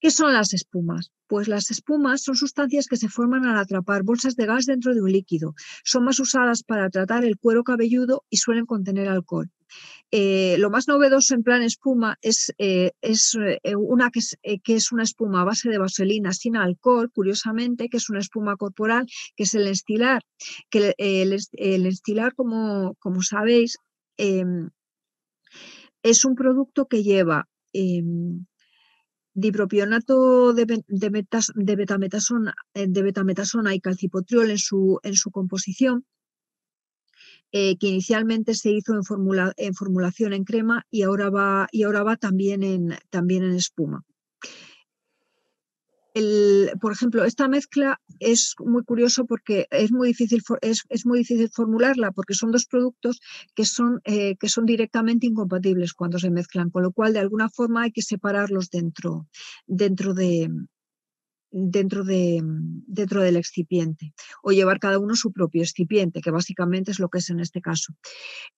¿Qué son las espumas? Pues las espumas son sustancias que se forman al atrapar bolsas de gas dentro de un líquido. Son más usadas para tratar el cuero cabelludo y suelen contener alcohol. Lo más novedoso en plan espuma es una que es una espuma a base de vaselina sin alcohol, curiosamente, que es una espuma corporal, que es el Enstylar. Que el Enstylar, como sabéis, es un producto que lleva dipropionato de betametasona y calcipotriol en su composición, que inicialmente se hizo en formulación en crema y ahora va también en espuma. Por ejemplo, esta mezcla es muy curioso porque es muy difícil formularla porque son dos productos que son directamente incompatibles cuando se mezclan, con lo cual de alguna forma hay que separarlos dentro del excipiente o llevar cada uno su propio excipiente, que básicamente es lo que es en este caso.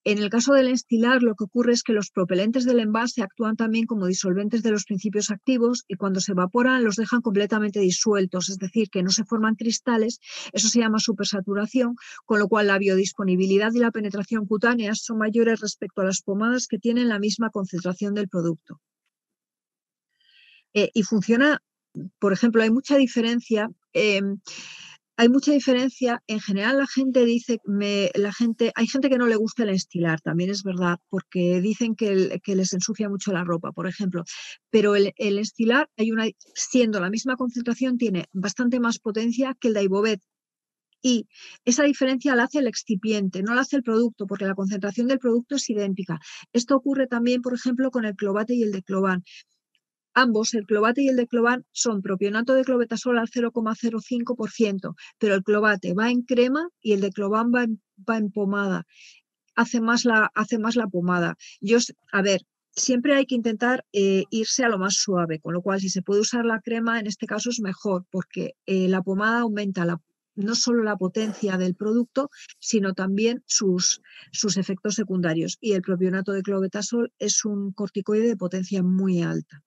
En el caso del Enstylar, lo que ocurre es que los propelentes del envase actúan también como disolventes de los principios activos y cuando se evaporan los dejan completamente disueltos, es decir, que no se forman cristales. Eso se llama supersaturación, con lo cual la biodisponibilidad y la penetración cutáneas son mayores respecto a las pomadas que tienen la misma concentración del producto. Y funciona. Por ejemplo, hay mucha diferencia. En general la gente dice, hay gente que no le gusta el Enstylar, también es verdad, porque dicen que les ensucia mucho la ropa, por ejemplo. Pero el Enstylar, siendo la misma concentración, tiene bastante más potencia que el Daibovet. Y esa diferencia la hace el excipiente, no la hace el producto, porque la concentración del producto es idéntica. Esto ocurre también, por ejemplo, con el Clovate y el Declovan. Ambos, el Clovate y el Declovan, son propionato de clobetasol al 0,05%, pero el Clovate va en crema y el Declovan va en pomada. Hace más la pomada. siempre hay que intentar irse a lo más suave, con lo cual si se puede usar la crema, en este caso es mejor, porque la pomada aumenta no solo la potencia del producto, sino también sus efectos secundarios. Y el propionato de clobetasol es un corticoide de potencia muy alta.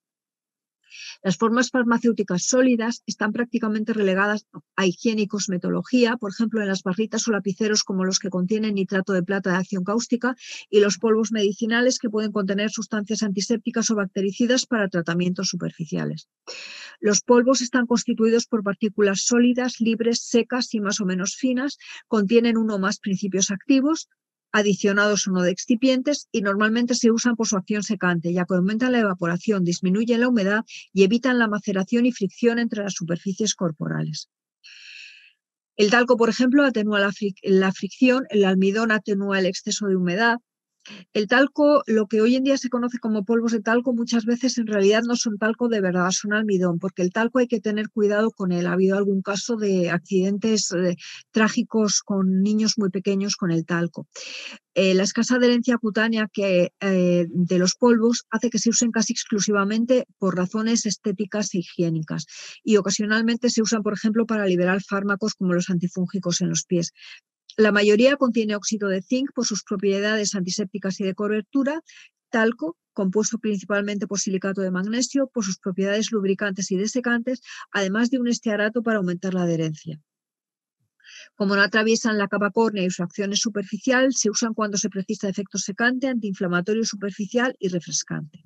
Las formas farmacéuticas sólidas están prácticamente relegadas a higiene y cosmetología, por ejemplo, en las barritas o lapiceros como los que contienen nitrato de plata de acción cáustica y los polvos medicinales que pueden contener sustancias antisépticas o bactericidas para tratamientos superficiales. Los polvos están constituidos por partículas sólidas, libres, secas y más o menos finas, contienen uno o más principios activos, adicionados o no de excipientes, y normalmente se usan por su acción secante, ya que aumentan la evaporación, disminuyen la humedad y evitan la maceración y fricción entre las superficies corporales. El talco, por ejemplo, atenúa la fricción, el almidón atenúa el exceso de humedad. El talco, lo que hoy en día se conoce como polvos de talco, muchas veces en realidad no son talco de verdad, son almidón, porque el talco hay que tener cuidado con él. Ha habido algún caso de accidentes trágicos con niños muy pequeños con el talco. La escasa adherencia cutánea de los polvos hace que se usen casi exclusivamente por razones estéticas e higiénicas, y ocasionalmente se usan, por ejemplo, para liberar fármacos como los antifúngicos en los pies. La mayoría contiene óxido de zinc por sus propiedades antisépticas y de cobertura, talco, compuesto principalmente por silicato de magnesio, por sus propiedades lubricantes y desecantes, además de un estearato para aumentar la adherencia. Como no atraviesan la capa córnea y su acción es superficial, se usan cuando se precisa efecto secante, antiinflamatorio superficial y refrescante.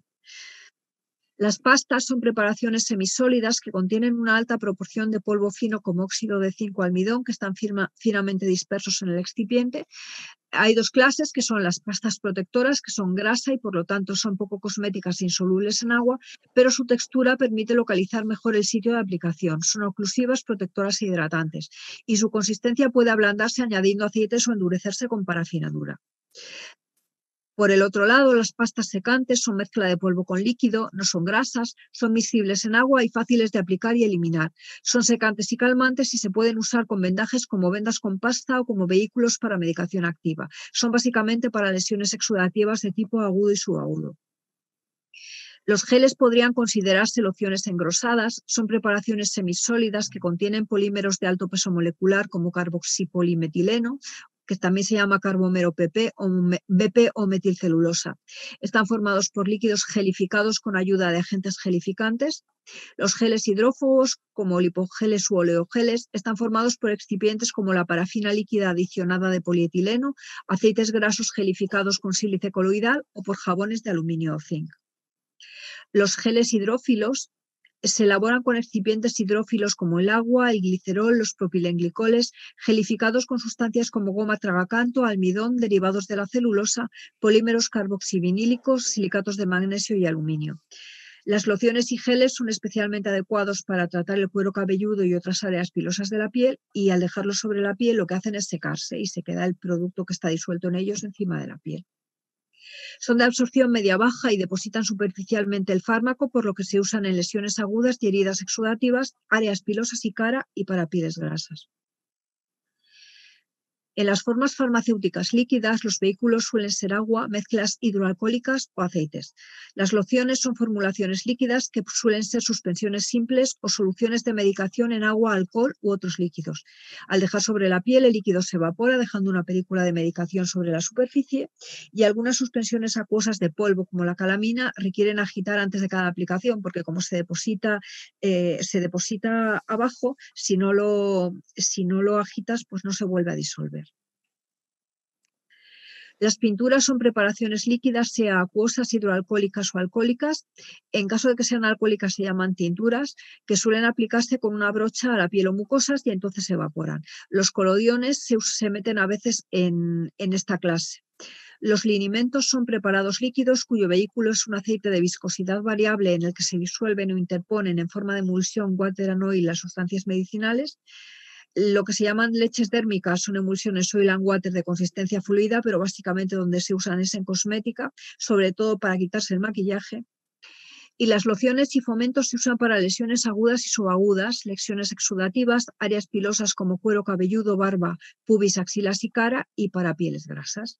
Las pastas son preparaciones semisólidas que contienen una alta proporción de polvo fino como óxido de zinc o almidón que están finamente dispersos en el excipiente. Hay dos clases, que son las pastas protectoras, que son grasa y por lo tanto son poco cosméticas e insolubles en agua, pero su textura permite localizar mejor el sitio de aplicación. Son oclusivas, protectoras e hidratantes, y su consistencia puede ablandarse añadiendo aceites o endurecerse con parafina dura. Por el otro lado, las pastas secantes son mezcla de polvo con líquido, no son grasas, son miscibles en agua y fáciles de aplicar y eliminar. Son secantes y calmantes y se pueden usar con vendajes como vendas con pasta o como vehículos para medicación activa. Son básicamente para lesiones exudativas de tipo agudo y subagudo. Los geles podrían considerarse lociones engrosadas, son preparaciones semisólidas que contienen polímeros de alto peso molecular como carboxipolimetileno, que también se llama carbomero BP o metilcelulosa. Están formados por líquidos gelificados con ayuda de agentes gelificantes. Los geles hidrófobos, como lipogeles u oleogeles, están formados por excipientes como la parafina líquida adicionada de polietileno, aceites grasos gelificados con sílice coloidal o por jabones de aluminio o zinc. Los geles hidrófilos se elaboran con excipientes hidrófilos como el agua, el glicerol, los propilenglicoles, gelificados con sustancias como goma tragacanto, almidón, derivados de la celulosa, polímeros carboxivinílicos, silicatos de magnesio y aluminio. Las lociones y geles son especialmente adecuados para tratar el cuero cabelludo y otras áreas pilosas de la piel, y al dejarlos sobre la piel lo que hacen es secarse y se queda el producto que está disuelto en ellos encima de la piel. Son de absorción media-baja y depositan superficialmente el fármaco, por lo que se usan en lesiones agudas y heridas exudativas, áreas pilosas y cara y para pieles grasas. En las formas farmacéuticas líquidas, los vehículos suelen ser agua, mezclas hidroalcohólicas o aceites. Las lociones son formulaciones líquidas que suelen ser suspensiones simples o soluciones de medicación en agua, alcohol u otros líquidos. Al dejar sobre la piel, el líquido se evapora, dejando una película de medicación sobre la superficie, y algunas suspensiones acuosas de polvo, como la calamina, requieren agitar antes de cada aplicación, porque como se deposita abajo, si no lo agitas, pues no se vuelve a disolver. Las pinturas son preparaciones líquidas, sea acuosas, hidroalcohólicas o alcohólicas. En caso de que sean alcohólicas se llaman tinturas, que suelen aplicarse con una brocha a la piel o mucosas y entonces se evaporan. Los colodiones se meten a veces en esta clase. Los linimentos son preparados líquidos cuyo vehículo es un aceite de viscosidad variable en el que se disuelven o interponen en forma de emulsión water and oil las sustancias medicinales. Lo que se llaman leches dérmicas son emulsiones oil and water de consistencia fluida, pero básicamente donde se usan es en cosmética, sobre todo para quitarse el maquillaje. Y las lociones y fomentos se usan para lesiones agudas y subagudas, lesiones exudativas, áreas pilosas como cuero cabelludo, barba, pubis, axilas y cara, y para pieles grasas.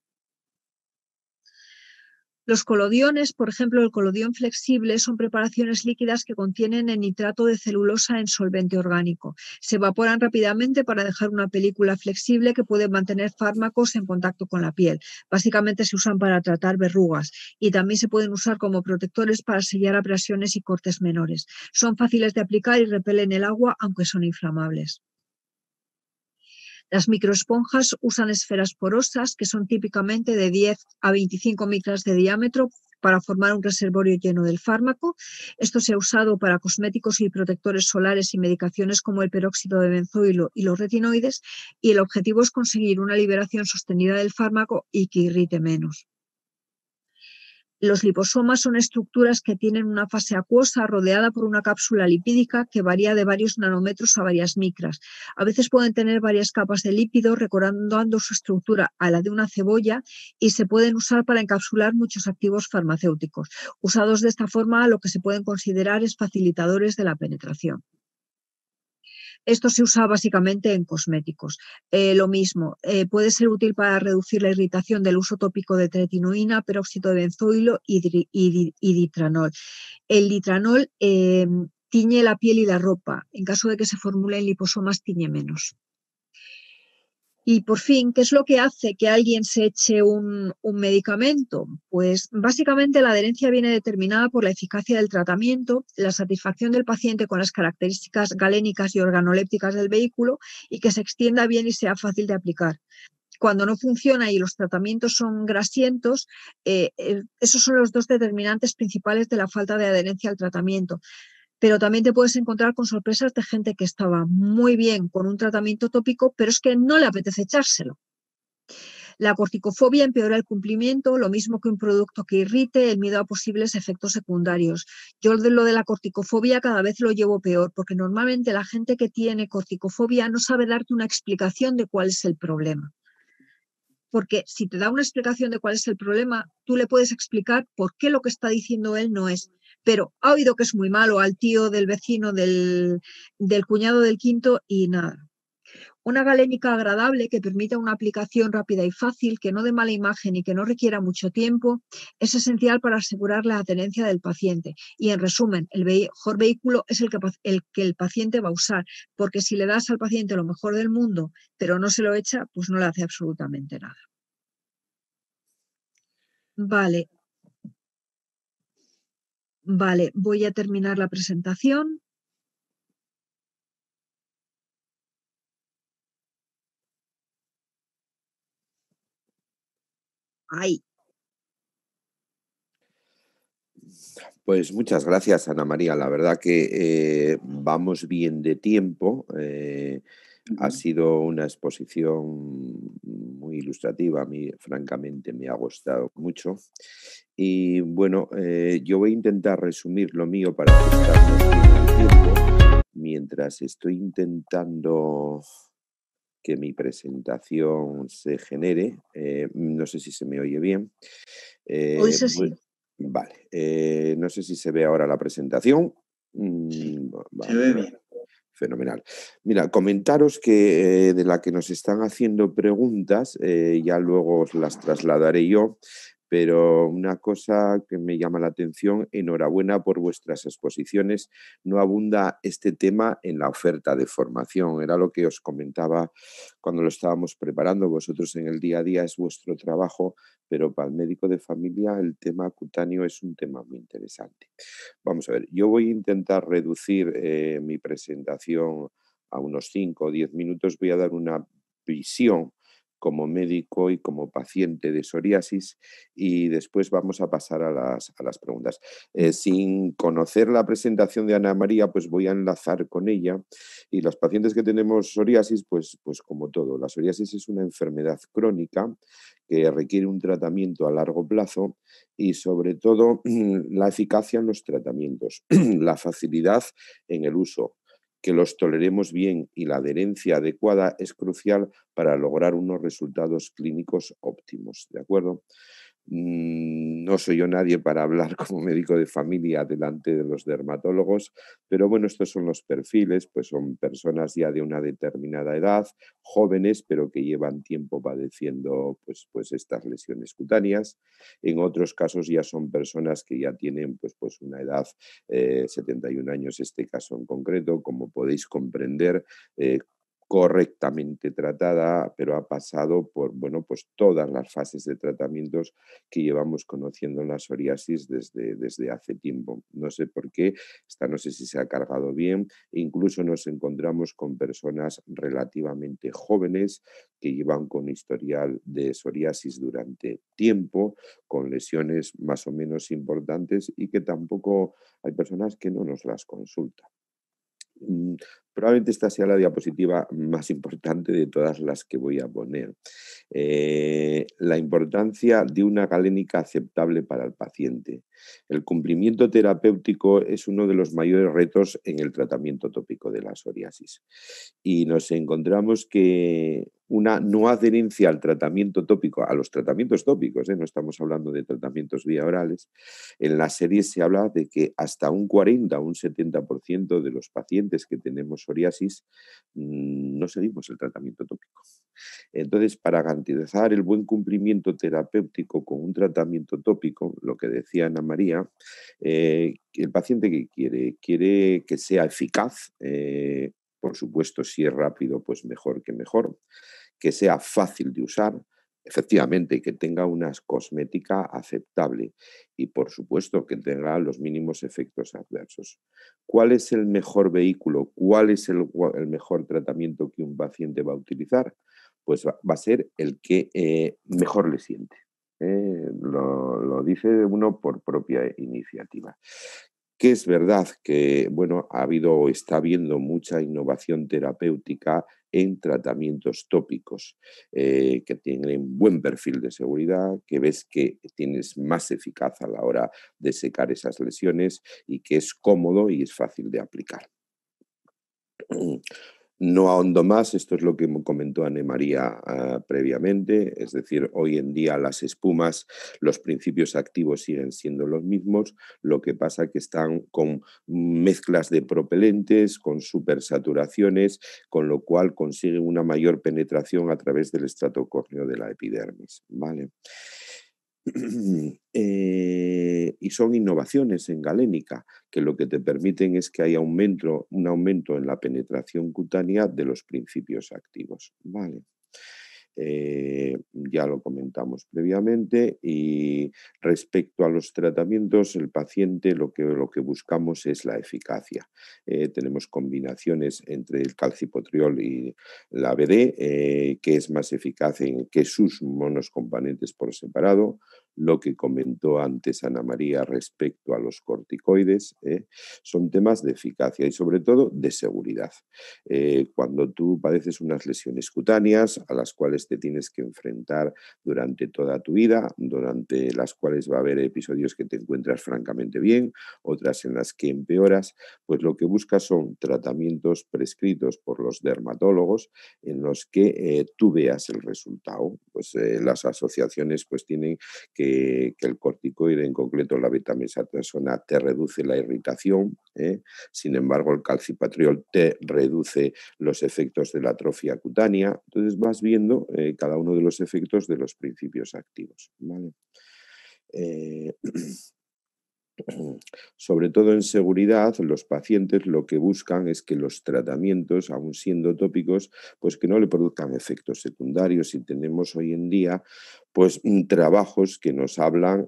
Los colodiones, por ejemplo, el colodión flexible, son preparaciones líquidas que contienen el nitrato de celulosa en solvente orgánico. Se evaporan rápidamente para dejar una película flexible que puede mantener fármacos en contacto con la piel. Básicamente se usan para tratar verrugas y también se pueden usar como protectores para sellar abrasiones y cortes menores. Son fáciles de aplicar y repelen el agua, aunque son inflamables. Las microesponjas usan esferas porosas que son típicamente de 10 a 25 micras de diámetro para formar un reservorio lleno del fármaco. Esto se ha usado para cosméticos y protectores solares y medicaciones como el peróxido de benzoilo y los retinoides, y el objetivo es conseguir una liberación sostenida del fármaco y que irrite menos. Los liposomas son estructuras que tienen una fase acuosa rodeada por una cápsula lipídica que varía de varios nanómetros a varias micras. A veces pueden tener varias capas de lípido, recordando su estructura a la de una cebolla, y se pueden usar para encapsular muchos activos farmacéuticos. Usados de esta forma, lo que se pueden considerar es facilitadores de la penetración. Esto se usa básicamente en cosméticos. Lo mismo, puede ser útil para reducir la irritación del uso tópico de tretinoína, peróxido de benzoilo y ditranol. El ditranol tiñe la piel y la ropa. En caso de que se formulen liposomas, tiñe menos. Y por fin, ¿qué es lo que hace que alguien se eche un medicamento? Pues básicamente la adherencia viene determinada por la eficacia del tratamiento, la satisfacción del paciente con las características galénicas y organolépticas del vehículo y que se extienda bien y sea fácil de aplicar. Cuando no funciona y los tratamientos son grasientos, esos son los dos determinantes principales de la falta de adherencia al tratamiento. Pero también te puedes encontrar con sorpresas de gente que estaba muy bien con un tratamiento tópico, pero es que no le apetece echárselo. La corticofobia empeora el cumplimiento, lo mismo que un producto que irrite, el miedo a posibles efectos secundarios. Yo lo de la corticofobia cada vez lo llevo peor, porque normalmente la gente que tiene corticofobia no sabe darte una explicación de cuál es el problema. Porque si te da una explicación de cuál es el problema, tú le puedes explicar por qué lo que está diciendo él no es. Pero ha oído que es muy malo al tío del vecino, del cuñado del quinto, y nada. Una galénica agradable que permita una aplicación rápida y fácil, que no dé mala imagen y que no requiera mucho tiempo, es esencial para asegurar la adherencia del paciente. Y en resumen, el mejor vehículo es el que el paciente va a usar, porque si le das al paciente lo mejor del mundo, pero no se lo echa, pues no le hace absolutamente nada. Vale. Vale, voy a terminar la presentación. Ahí. Pues muchas gracias, Ana María. La verdad que vamos bien de tiempo. Ha sido una exposición muy ilustrativa. A mí, francamente, me ha gustado mucho. Y bueno, yo voy a intentar resumir lo mío para ajustarnos bien al tiempo, mientras estoy intentando que mi presentación se genere. No sé si se me oye bien. Hoy sí. Vale, no sé si se ve ahora la presentación. Sí, Vamos se ve bien. Fenomenal. Mira, comentaros que de la que nos están haciendo preguntas, ya luego os las trasladaré yo, pero una cosa que me llama la atención, enhorabuena por vuestras exposiciones. No abunda este tema en la oferta de formación. Era lo que os comentaba cuando lo estábamos preparando. Vosotros en el día a día es vuestro trabajo, pero para el médico de familia el tema cutáneo es un tema muy interesante. Vamos a ver, yo voy a intentar reducir mi presentación a unos 5 o 10 minutos. Voy a dar una visión como médico y como paciente de psoriasis y después vamos a pasar a las preguntas. Sin conocer la presentación de Ana María, pues voy a enlazar con ella. Y los pacientes que tenemos psoriasis, pues como todo, la psoriasis es una enfermedad crónica que requiere un tratamiento a largo plazo y sobre todo la eficacia en los tratamientos, la facilidad en el uso, que los toleremos bien y la adherencia adecuada es crucial para lograr unos resultados clínicos óptimos, ¿de acuerdo? No soy yo nadie para hablar como médico de familia delante de los dermatólogos, pero bueno, estos son los perfiles, pues son personas ya de una determinada edad, jóvenes, pero que llevan tiempo padeciendo pues estas lesiones cutáneas. En otros casos ya son personas que ya tienen pues una edad, 71 años, este caso en concreto, como podéis comprender, correctamente tratada, pero ha pasado por, bueno, pues todas las fases de tratamientos que llevamos conociendo la psoriasis desde hace tiempo. No sé por qué, no sé si se ha cargado bien, e incluso nos encontramos con personas relativamente jóvenes que llevan con historial de psoriasis durante tiempo, con lesiones más o menos importantes y que tampoco hay personas que no nos las consultan. Probablemente esta sea la diapositiva más importante de todas las que voy a poner. La importancia de una galénica aceptable para el paciente. El cumplimiento terapéutico es uno de los mayores retos en el tratamiento tópico de la psoriasis. Y nos encontramos que una no adherencia al tratamiento tópico, a los tratamientos tópicos, no estamos hablando de tratamientos vía orales, en la serie se habla de que hasta un 40 o un 70% de los pacientes que tenemos psoriasis no seguimos el tratamiento tópico. Entonces, para garantizar el buen cumplimiento terapéutico con un tratamiento tópico, lo que decía Ana María, el paciente que quiere que sea eficaz, por supuesto, si es rápido, pues mejor que mejor, que sea fácil de usar, efectivamente, que tenga una cosmética aceptable y, por supuesto, que tenga los mínimos efectos adversos. ¿Cuál es el mejor vehículo? ¿Cuál es el mejor tratamiento que un paciente va a utilizar? Pues va a ser el que mejor le siente. Lo dice uno por propia iniciativa. Que es verdad que, bueno, ha habido o está habiendo mucha innovación terapéutica en tratamientos tópicos, que tienen buen perfil de seguridad, que ves que tienes más eficaz a la hora de secar esas lesiones y que es cómodo y es fácil de aplicar. No ahondo más, esto es lo que me comentó Ana María previamente, es decir, hoy en día las espumas, los principios activos siguen siendo los mismos, lo que pasa que están con mezclas de propelentes, con supersaturaciones, con lo cual consiguen una mayor penetración a través del estrato córneo de la epidermis, ¿vale? Y son innovaciones en galénica que lo que te permiten es que haya un aumento en la penetración cutánea de los principios activos. Vale. Ya lo comentamos previamente y respecto a los tratamientos, el paciente lo que buscamos es la eficacia. Tenemos combinaciones entre el calcipotriol y la BD, que es más eficaz que sus monoscomponentes por separado. Lo que comentó antes Ana María respecto a los corticoides, son temas de eficacia y sobre todo de seguridad. Cuando tú padeces unas lesiones cutáneas a las cuales te tienes que enfrentar durante toda tu vida, durante las cuales va a haber episodios que te encuentras francamente bien, otras en las que empeoras, pues lo que buscas son tratamientos prescritos por los dermatólogos en los que tú veas el resultado. Pues las asociaciones pues tienen que el corticoide, en concreto la betamesatrexona, te reduce la irritación, sin embargo el calcipatriol te reduce los efectos de la atrofia cutánea. Entonces vas viendo cada uno de los efectos de los principios activos, ¿vale? Sobre todo en seguridad, los pacientes lo que buscan es que los tratamientos, aun siendo tópicos, pues que no le produzcan efectos secundarios. Y tenemos hoy en día pues trabajos que nos hablan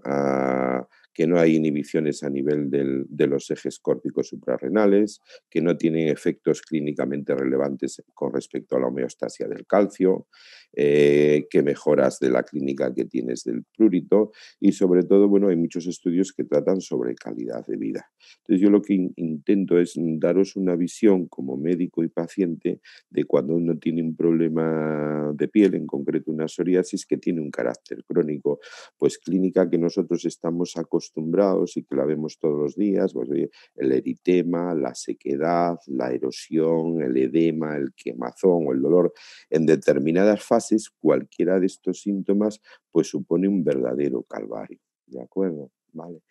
que no hay inhibiciones a nivel de los ejes córticos suprarrenales, que no tienen efectos clínicamente relevantes con respecto a la homeostasia del calcio, que mejoras de la clínica que tienes del prurito y sobre todo, bueno, hay muchos estudios que tratan sobre calidad de vida. Entonces yo lo que intento es daros una visión como médico y paciente de cuando uno tiene un problema de piel, en concreto una psoriasis que tiene un carácter crónico, pues clínica que nosotros estamos acostumbrados acostumbrados y que la vemos todos los días, pues, oye, el eritema, la sequedad, la erosión, el edema, el quemazón o el dolor. En determinadas fases, cualquiera de estos síntomas pues supone un verdadero calvario, ¿de acuerdo? Vale.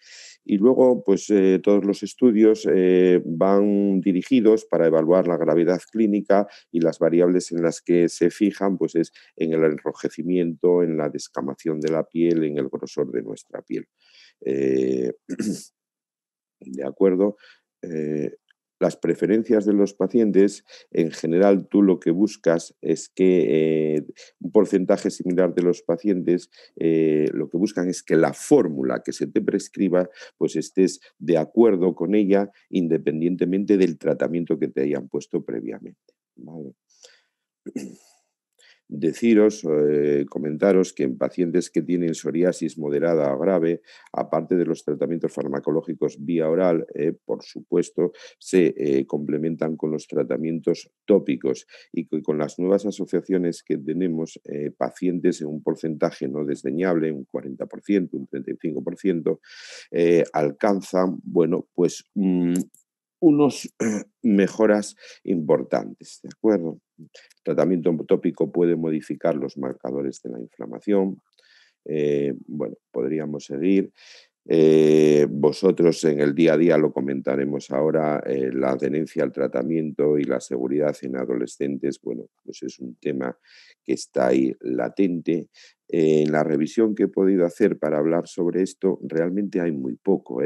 Y luego, pues todos los estudios van dirigidos para evaluar la gravedad clínica y las variables en las que se fijan, pues es en el enrojecimiento, en la descamación de la piel, en el grosor de nuestra piel. Eh, ¿De acuerdo? Eh, las preferencias de los pacientes, en general tú lo que buscas es que un porcentaje similar de los pacientes lo que buscan es que la fórmula que se te prescriba pues estés de acuerdo con ella independientemente del tratamiento que te hayan puesto previamente. ¿Vale? Deciros, comentaros que en pacientes que tienen psoriasis moderada o grave, aparte de los tratamientos farmacológicos vía oral, por supuesto, se complementan con los tratamientos tópicos y que con las nuevas asociaciones que tenemos, pacientes en un porcentaje no desdeñable, un 40%, un 35%, alcanzan, bueno, pues unos mejoras importantes, ¿de acuerdo? El tratamiento tópico puede modificar los marcadores de la inflamación. Bueno, podríamos seguir. Vosotros en el día a día lo comentaremos ahora, la adherencia al tratamiento y la seguridad en adolescentes, bueno, pues es un tema que está ahí latente. En la revisión que he podido hacer para hablar sobre esto, realmente hay muy poco,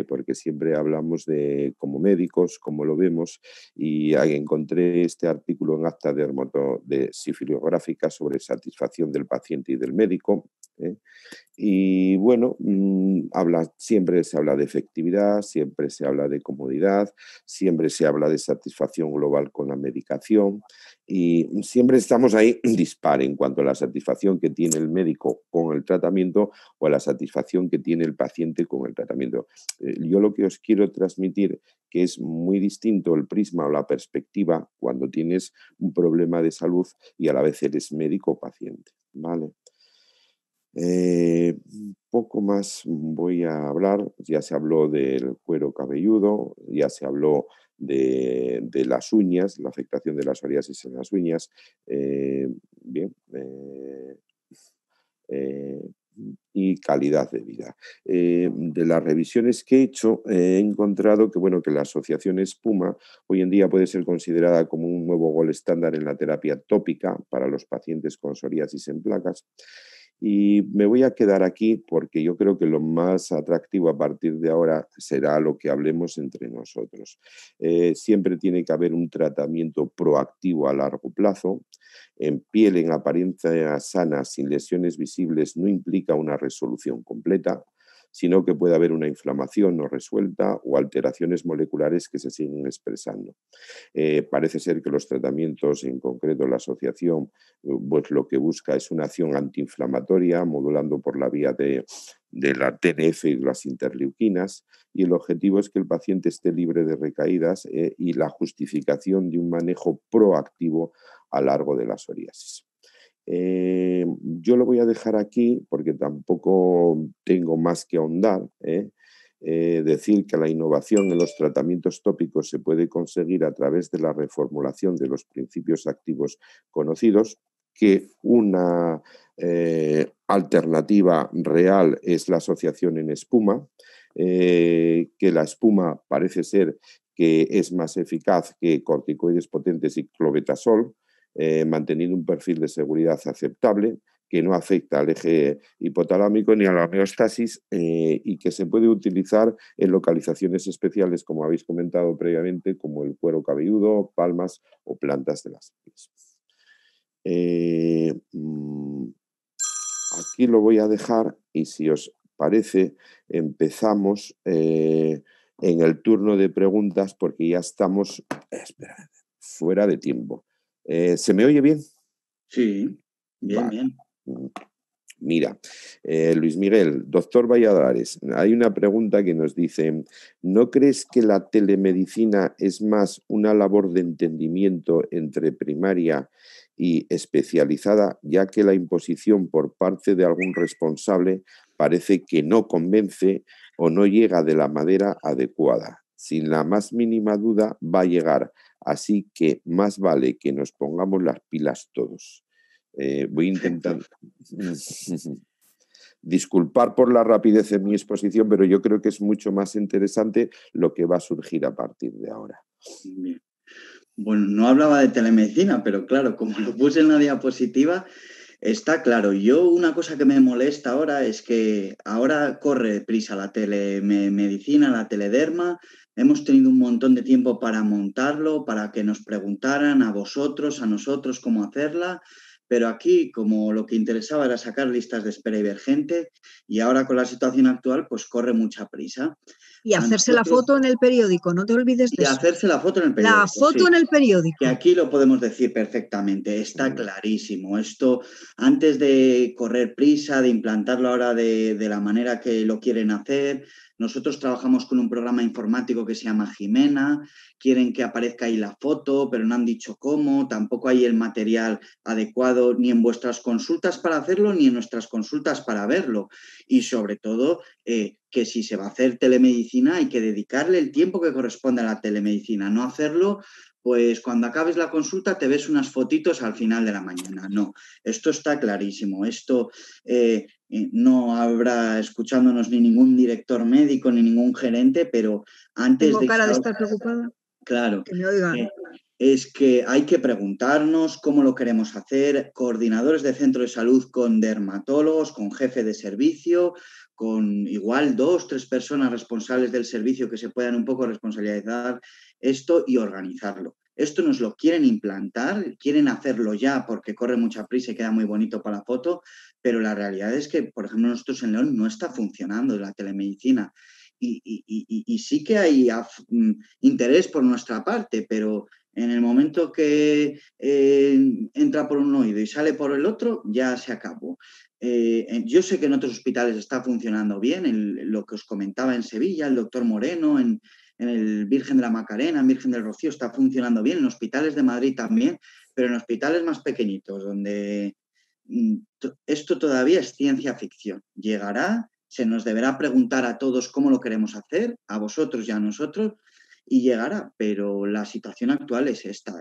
porque siempre hablamos de como médicos, como lo vemos, y ahí encontré este artículo en Acta de Sifiliográfica sobre satisfacción del paciente y del médico. Y bueno, siempre se habla de efectividad, siempre se habla de comodidad, siempre se habla de satisfacción global con la medicación y siempre estamos ahí dispar en cuanto a la satisfacción que tiene el médico con el tratamiento o a la satisfacción que tiene el paciente con el tratamiento. Yo lo que os quiero transmitir que es muy distinto el prisma o la perspectiva cuando tienes un problema de salud y a la vez eres médico o paciente, ¿vale? Poco más voy a hablar, ya se habló del cuero cabelludo, ya se habló de las uñas, la afectación de la psoriasis en las uñas. Bien, eh, y calidad de vida. De las revisiones que he hecho, he encontrado que, bueno, que la asociación espuma hoy en día puede ser considerada como un nuevo gold estándar en la terapia tópica para los pacientes con psoriasis en placas. Y me voy a quedar aquí porque yo creo que lo más atractivo a partir de ahora será lo que hablemos entre nosotros. Siempre tiene que haber un tratamiento proactivo a largo plazo. En piel en apariencia sana, sin lesiones visibles, no implica una resolución completa, sino que puede haber una inflamación no resuelta o alteraciones moleculares que se siguen expresando. Parece ser que los tratamientos, en concreto la asociación, pues lo que busca es una acción antiinflamatoria, modulando por la vía de la TNF y las interleuquinas, y el objetivo es que el paciente esté libre de recaídas y la justificación de un manejo proactivo a lo largo de la psoriasis. Yo lo voy a dejar aquí porque tampoco tengo más que ahondar. Decir que la innovación en los tratamientos tópicos se puede conseguir a través de la reformulación de los principios activos conocidos, que una alternativa real es la asociación en espuma, que la espuma parece ser que es más eficaz que corticoides potentes y clobetasol, manteniendo un perfil de seguridad aceptable, que no afecta al eje hipotalámico ni a la homeostasis y que se puede utilizar en localizaciones especiales, como habéis comentado previamente, como el cuero cabelludo, palmas o plantas de las pies. Aquí lo voy a dejar y si os parece empezamos en el turno de preguntas porque ya estamos fuera de tiempo. ¿Se me oye bien? Sí, bien, Vale. bien. Mira, Luis Miguel, doctor Valladares, hay una pregunta que nos dice, ¿no crees que la telemedicina es más una labor de entendimiento entre primaria y especializada, ya que la imposición por parte de algún responsable parece que no convence o no llega de la manera adecuada. Sin la más mínima duda va a llegar, así que más vale que nos pongamos las pilas todos. Voy a intentar disculpar por la rapidez en mi exposición, pero yo creo que es mucho más interesante lo que va a surgir a partir de ahora. Bien. Bueno, no hablaba de telemedicina, pero claro, como lo puse en la diapositiva, está claro. Yo una cosa que me molesta ahora es que ahora corre prisa la telemedicina, la telederma. Hemos tenido un montón de tiempo para montarlo, para que nos preguntaran a vosotros, a nosotros, cómo hacerla. Pero aquí, como lo que interesaba era sacar listas de espera y ver gente, y ahora con la situación actual, pues corre mucha prisa. Y hacerse la foto en el periódico, no te olvides de Y eso. hacerse la foto en el periódico. La foto sí. en el periódico. Que aquí lo podemos decir perfectamente, está clarísimo. Esto, antes de correr prisa, de implantarlo ahora de la manera que lo quieren hacer, nosotros trabajamos con un programa informático que se llama Jimena, quieren que aparezca ahí la foto, pero no han dicho cómo, tampoco hay el material adecuado ni en vuestras consultas para hacerlo, ni en nuestras consultas para verlo. Y sobre todo, que si se va a hacer telemedicina hay que dedicarle el tiempo que corresponde a la telemedicina, no hacerlo pues cuando acabes la consulta te ves unas fotitos al final de la mañana. No, esto está clarísimo. Esto no habrá escuchándonos ni ningún director médico ni ningún gerente, pero antes Tengo de... cara de estar preocupada. Claro. Que me oigan. Es que hay que preguntarnos cómo lo queremos hacer, coordinadores de centro de salud con dermatólogos, con jefe de servicio, con igual 2 o 3 personas responsables del servicio que se puedan un poco responsabilizar esto y organizarlo. Esto nos lo quieren implantar, quieren hacerlo ya porque corre mucha prisa y queda muy bonito para la foto, pero la realidad es que, por ejemplo, nosotros en León no está funcionando la telemedicina y sí que hay interés por nuestra parte, pero en el momento que entra por un oído y sale por el otro, ya se acabó. Yo sé que en otros hospitales está funcionando bien, lo que os comentaba en Sevilla, el doctor Moreno, en el Virgen de la Macarena, en Virgen del Rocío, está funcionando bien, en hospitales de Madrid también, pero en hospitales más pequeñitos, donde esto todavía es ciencia ficción. Llegará, se nos deberá preguntar a todos cómo lo queremos hacer, a vosotros y a nosotros, y llegará, pero la situación actual es esta.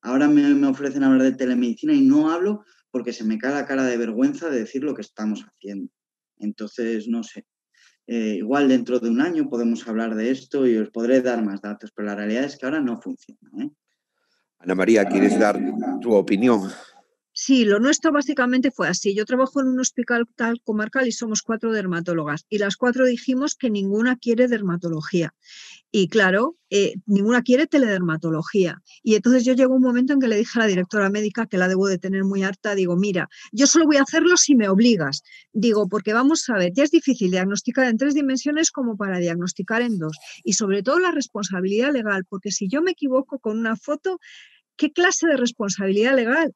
Ahora me ofrecen hablar de telemedicina y no hablo porque se me cae la cara de vergüenza de decir lo que estamos haciendo. Entonces, no sé. Igual dentro de un año podemos hablar de esto y os podré dar más datos, pero la realidad es que ahora no funciona. Ana María, ¿quieres dar tu opinión? Sí, lo nuestro básicamente fue así. Yo trabajo en un hospital comarcal y somos 4 dermatólogas y las 4 dijimos que ninguna quiere dermatología. Y claro, ninguna quiere teledermatología. Y entonces yo llegó un momento en que le dije a la directora médica, que la debo de tener muy harta, digo, mira, yo solo voy a hacerlo si me obligas. Digo, porque vamos a ver, ya es difícil diagnosticar en 3 dimensiones como para diagnosticar en 2. Y sobre todo la responsabilidad legal, porque si yo me equivoco con una foto, ¿qué clase de responsabilidad legal?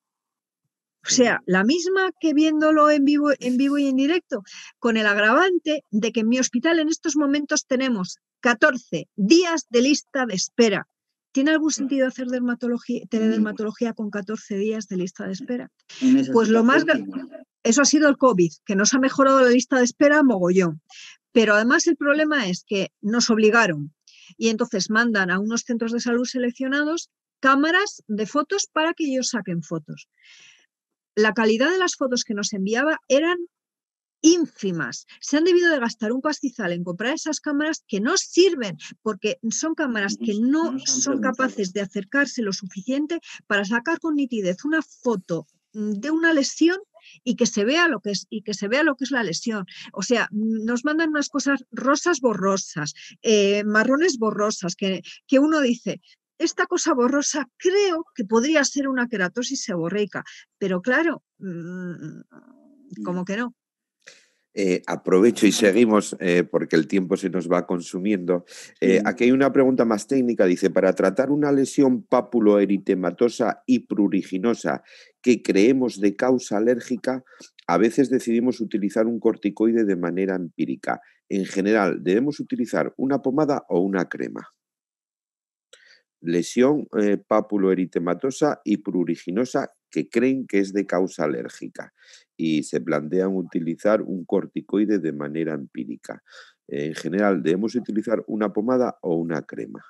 O sea, la misma que viéndolo en vivo y en directo, con el agravante de que en mi hospital en estos momentos tenemos 14 días de lista de espera. ¿Tiene algún sentido hacer teledermatología con 14 días de lista de espera? Pues eso ha sido el COVID, que nos ha mejorado la lista de espera mogollón. Pero además el problema es que nos obligaron y entonces mandan a unos centros de salud seleccionados cámaras de fotos para que ellos saquen fotos. La calidad de las fotos que nos enviaba eran ínfimas. Se han debido de gastar un pastizal en comprar esas cámaras que no sirven, porque son cámaras que no son capaces de acercarse lo suficiente para sacar con nitidez una foto de una lesión y que se vea lo que es la lesión. O sea, nos mandan unas cosas rosas borrosas, marrones borrosas, que uno dice, esta cosa borrosa creo que podría ser una queratosis seborreica, pero claro, como que no. Aprovecho y seguimos porque el tiempo se nos va consumiendo. Aquí hay una pregunta más técnica. Dice, para tratar una lesión pápuloeritematosa y pruriginosa que creemos de causa alérgica, a veces decidimos utilizar un corticoide de manera empírica. En general, ¿debemos utilizar una pomada o una crema? lesión papuloeritematosa y pruriginosa que creen que es de causa alérgica y se plantean utilizar un corticoide de manera empírica. En general, ¿debemos utilizar una pomada o una crema?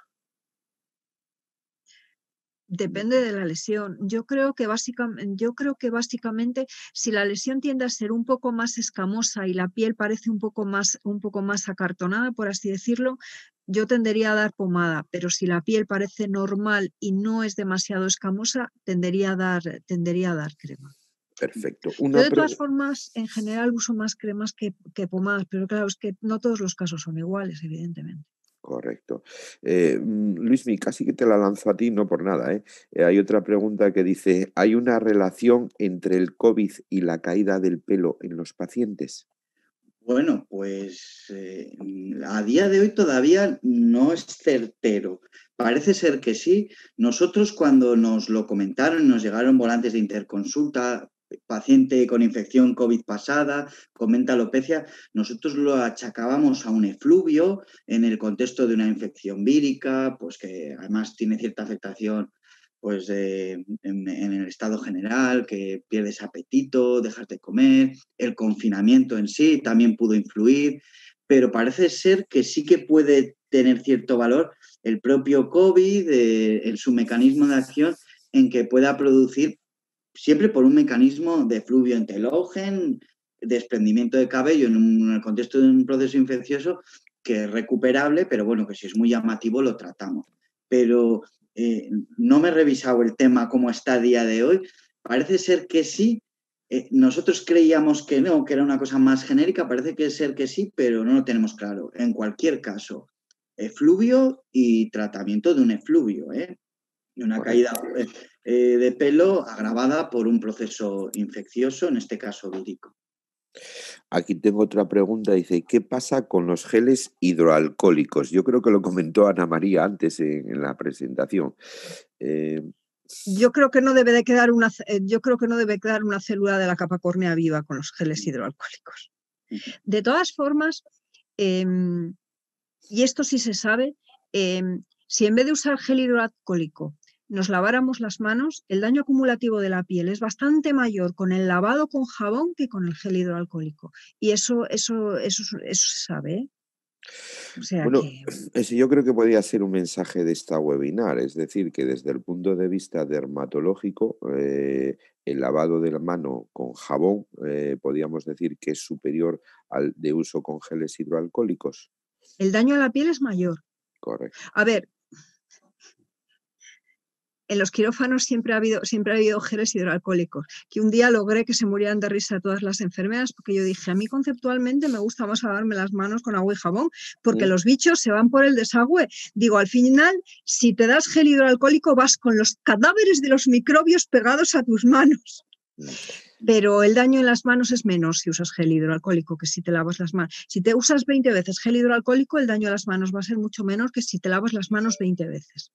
Depende de la lesión. Yo creo que básicamente si la lesión tiende a ser un poco más escamosa y la piel parece un poco más acartonada, por así decirlo, yo tendería a dar pomada, pero si la piel parece normal y no es demasiado escamosa, tendería a dar crema. Perfecto. Yo de todas formas, en general uso más cremas que pomadas, pero claro, es que no todos los casos son iguales, evidentemente. Correcto. Luismi, casi que te la lanzo a ti, no por nada, ¿eh? Hay otra pregunta que dice, ¿hay una relación entre el COVID y la caída del pelo en los pacientes? Bueno, pues a día de hoy todavía no es certero. Parece ser que sí. Nosotros cuando nos lo comentaron, nos llegaron volantes de interconsulta, paciente con infección COVID pasada, comenta alopecia, nosotros lo achacábamos a un efluvio en el contexto de una infección vírica, pues que además tiene cierta afectación pues en el estado general, que pierdes apetito, dejas de comer, el confinamiento en sí también pudo influir, pero parece ser que sí que puede tener cierto valor el propio COVID en su mecanismo de acción en que pueda producir, siempre por un mecanismo de fluvio en telógeno, desprendimiento de cabello en el contexto de un proceso infeccioso que es recuperable, pero bueno, que si es muy llamativo lo tratamos. Pero no me he revisado el tema como está a día de hoy. Parece ser que sí. Nosotros creíamos que no, que era una cosa más genérica. Parece que ser que sí, pero no lo tenemos claro. En cualquier caso, efluvio y tratamiento de un efluvio, de una caída de pelo agravada por un proceso infeccioso, en este caso vírico. Aquí tengo otra pregunta, dice, ¿qué pasa con los geles hidroalcohólicos? Yo creo que lo comentó Ana María antes en la presentación. Yo creo que no debe quedar una célula de la capa córnea viva con los geles hidroalcohólicos. De todas formas, y esto sí se sabe, si en vez de usar gel hidroalcohólico nos laváramos las manos, el daño acumulativo de la piel es bastante mayor con el lavado con jabón que con el gel hidroalcohólico. Y eso se sabe, ¿eh? O sea Bueno, que... ese yo creo que podría ser un mensaje de esta webinar, es decir, que desde el punto de vista dermatológico, el lavado de la mano con jabón, podríamos decir que es superior al de uso con geles hidroalcohólicos. El daño a la piel es mayor. Correcto. A ver, en los quirófanos siempre ha habido geles hidroalcohólicos, que un día logré que se murieran de risa todas las enfermeras, porque yo dije, a mí conceptualmente me gusta más lavarme las manos con agua y jabón, porque los bichos se van por el desagüe. Digo, al final, si te das gel hidroalcohólico, vas con los cadáveres de los microbios pegados a tus manos. Pero el daño en las manos es menor si usas gel hidroalcohólico que si te lavas las manos. Si te usas 20 veces gel hidroalcohólico, el daño a las manos va a ser mucho menor que si te lavas las manos 20 veces.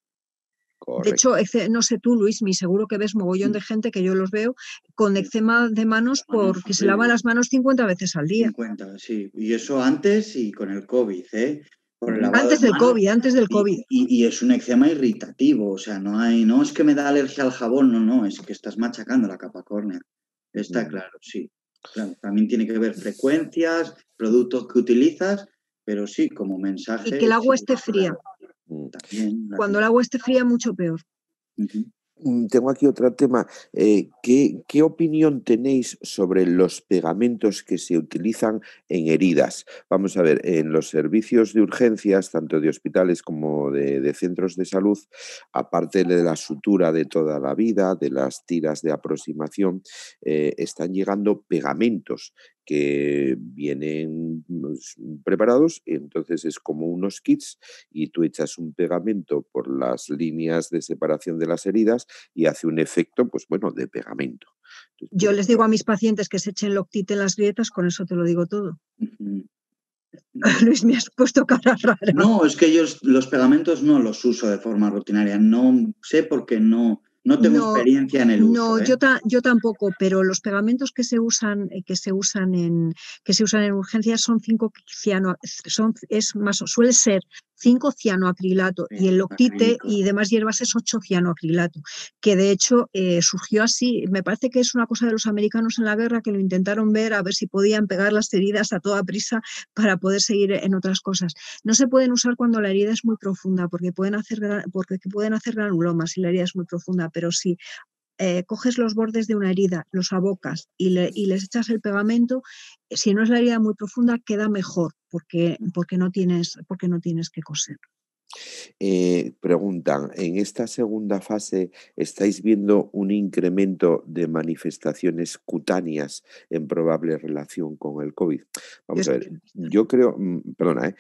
Correcto. De hecho, no sé tú, Luis, mi seguro que ves mogollón de gente que yo los veo con eczema de manos porque se lavan las manos 50 veces al día. 50, sí. Y eso antes y con el COVID, por el lavado Antes de del manos. COVID, antes del COVID. Y es un eczema irritativo, o sea, no es que me da alergia al jabón, no, es que estás machacando la capa córnea. Está claro, sí. Claro, también tiene que ver frecuencias, productos que utilizas, pero sí, como mensaje. Y que el agua esté fría. También, cuando el agua esté fría, mucho peor. Tengo aquí otro tema. ¿Qué opinión tenéis sobre los pegamentos que se utilizan en heridas? Vamos a ver, en los servicios de urgencias, tanto de hospitales como de centros de salud, aparte de la sutura de toda la vida, de las tiras de aproximación, están llegando pegamentos que vienen preparados, entonces es como unos kits y tú echas un pegamento por las líneas de separación de las heridas y hace un efecto, pues bueno, de pegamento. Entonces, Yo bueno, les digo a mis pacientes que se echen Loctit en las grietas, con eso te lo digo todo. Luis, me has puesto cara rara. No, es que los pegamentos no los uso de forma rutinaria, no sé porque no tengo experiencia en el uso. No, yo tampoco, pero los pegamentos que se usan en urgencias son suele ser 5 cianoacrilato y el Loctite y demás hierbas es 8 cianoacrilato, que de hecho surgió así. Me parece que es una cosa de los americanos en la guerra que lo intentaron ver a ver si podían pegar las heridas a toda prisa para poder seguir en otras cosas. No se pueden usar cuando la herida es muy profunda porque pueden hacer granulomas si la herida es muy profunda, pero si coges los bordes de una herida, los abocas y les echas el pegamento, si no es la herida muy profunda, queda mejor porque no tienes que coser. Preguntan, en esta segunda fase, ¿estáis viendo un incremento de manifestaciones cutáneas en probable relación con el COVID? Vamos a ver, yo creo, perdona,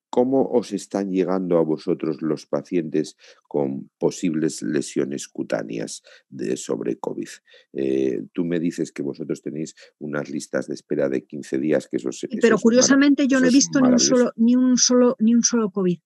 ¿cómo os están llegando a vosotros los pacientes con posibles lesiones cutáneas sobre COVID? Tú me dices que vosotros tenéis unas listas de espera de 15 días, que pero curiosamente yo no he visto ni un solo COVID.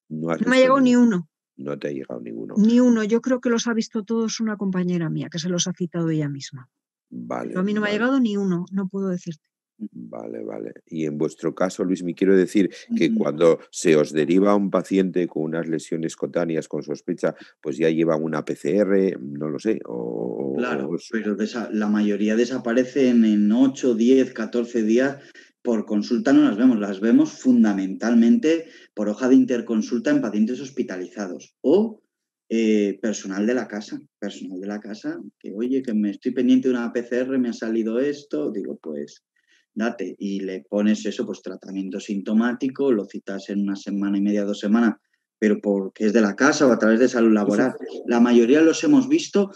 No me ha llegado ni uno. No te ha llegado ninguno. Ni uno. Yo creo que los ha visto todos una compañera mía, que se los ha citado ella misma. Vale. Pero a mí no me ha llegado ni uno, no puedo decirte. Vale. Y en vuestro caso, Luis, me quiero decir que cuando se os deriva un paciente con unas lesiones cutáneas con sospecha, pues ya lleva una PCR, no lo sé. Claro, pero la mayoría desaparecen en 8, 10, 14 días. Por consulta no las vemos fundamentalmente por hoja de interconsulta en pacientes hospitalizados o personal de la casa, que oye, que me estoy pendiente de una PCR, me ha salido esto, digo, pues date, y le pones eso, pues tratamiento sintomático, lo citas en 1 semana y media, 2 semanas, pero porque es de la casa o a través de salud laboral. La mayoría los hemos visto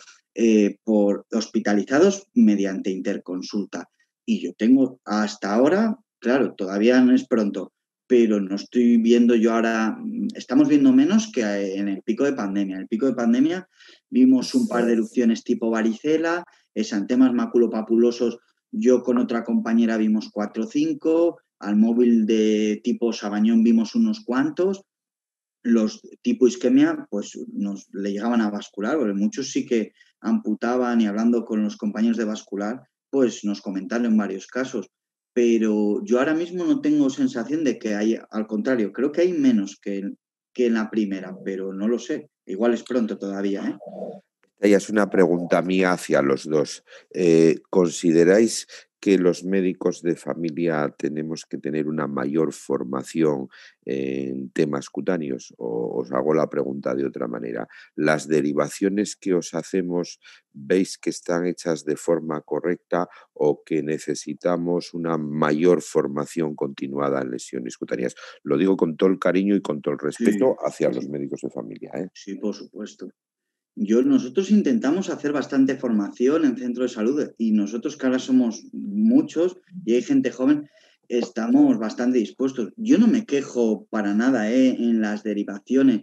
por hospitalizados mediante interconsulta. Y yo tengo hasta ahora, claro, todavía no es pronto, pero no estoy viendo yo ahora, estamos viendo menos que en el pico de pandemia. En el pico de pandemia vimos un par de erupciones tipo varicela, exantemas maculopapulosos. Yo con otra compañera vimos 4 o 5, al móvil de tipo Sabañón vimos unos cuantos. Los tipo isquemia, pues le llegaban a vascular, porque muchos sí que amputaban, y hablando con los compañeros de vascular, pues nos comentaron en varios casos. Pero yo ahora mismo no tengo sensación de que hay, al contrario, creo que hay menos que en la primera, pero no lo sé. Igual es pronto todavía, ¿eh? Ella es una pregunta mía hacia los dos. ¿Consideráis que los médicos de familia tenemos que tener una mayor formación en temas cutáneos? O os hago la pregunta de otra manera. ¿Las derivaciones que os hacemos veis que están hechas de forma correcta o que necesitamos una mayor formación continuada en lesiones cutáneas? Lo digo con todo el cariño y con todo el respeto hacia los médicos de familia, ¿eh? Sí, por supuesto. Nosotros intentamos hacer bastante formación en centro de salud, y nosotros, que ahora somos muchos y hay gente joven, estamos bastante dispuestos. Yo no me quejo para nada en las derivaciones.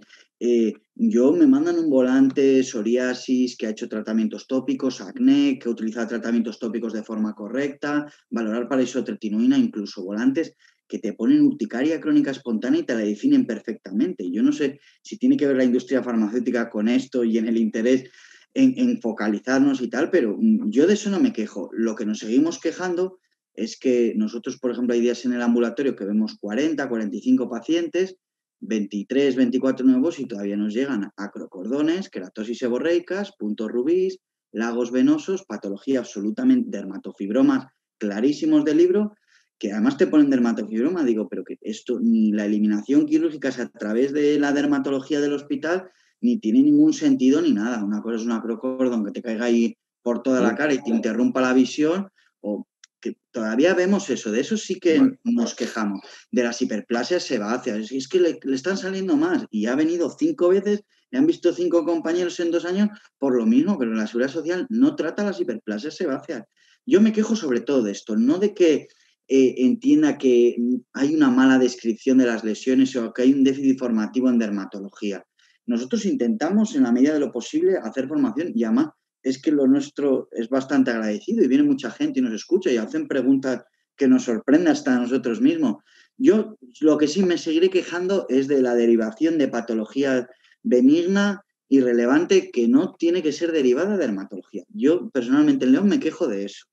Yo me mandan un volante, psoriasis, que ha hecho tratamientos tópicos, acné, que ha utilizado tratamientos tópicos de forma correcta, valorar para isotretinoína, incluso volantes que te ponen urticaria crónica espontánea y te la definen perfectamente. Yo no sé si tiene que ver la industria farmacéutica con esto y en el interés en focalizarnos y tal, pero yo de eso no me quejo. Lo que nos seguimos quejando es que nosotros, por ejemplo, hay días en el ambulatorio que vemos 40, 45 pacientes, 23, 24 nuevos, y todavía nos llegan acrocordones, queratosis seborreicas, puntos rubís, lagos venosos, patología absolutamente, dermatofibromas clarísimos del libro, que además te ponen dermatofibroma. Digo, pero que esto, ni la eliminación quirúrgica es a través de la dermatología del hospital, ni tiene ningún sentido ni nada. Una cosa es un acrocordón que te caiga ahí por toda la cara y te interrumpa la visión, o que todavía vemos eso. De eso sí que nos quejamos. De las hiperplasias sebáceas, es que le están saliendo más, y ha venido 5 veces, le han visto 5 compañeros en 2 años por lo mismo, pero la Seguridad Social no trata las hiperplasias sebáceas. Yo me quejo sobre todo de esto, no de que entienda que hay una mala descripción de las lesiones o que hay un déficit formativo en dermatología. Nosotros intentamos, en la medida de lo posible, hacer formación, y además es que lo nuestro es bastante agradecido y viene mucha gente y nos escucha y hacen preguntas que nos sorprenden hasta a nosotros mismos. Yo lo que sí me seguiré quejando es de la derivación de patología benigna, irrelevante, que no tiene que ser derivada de dermatología. Yo personalmente en León me quejo de eso.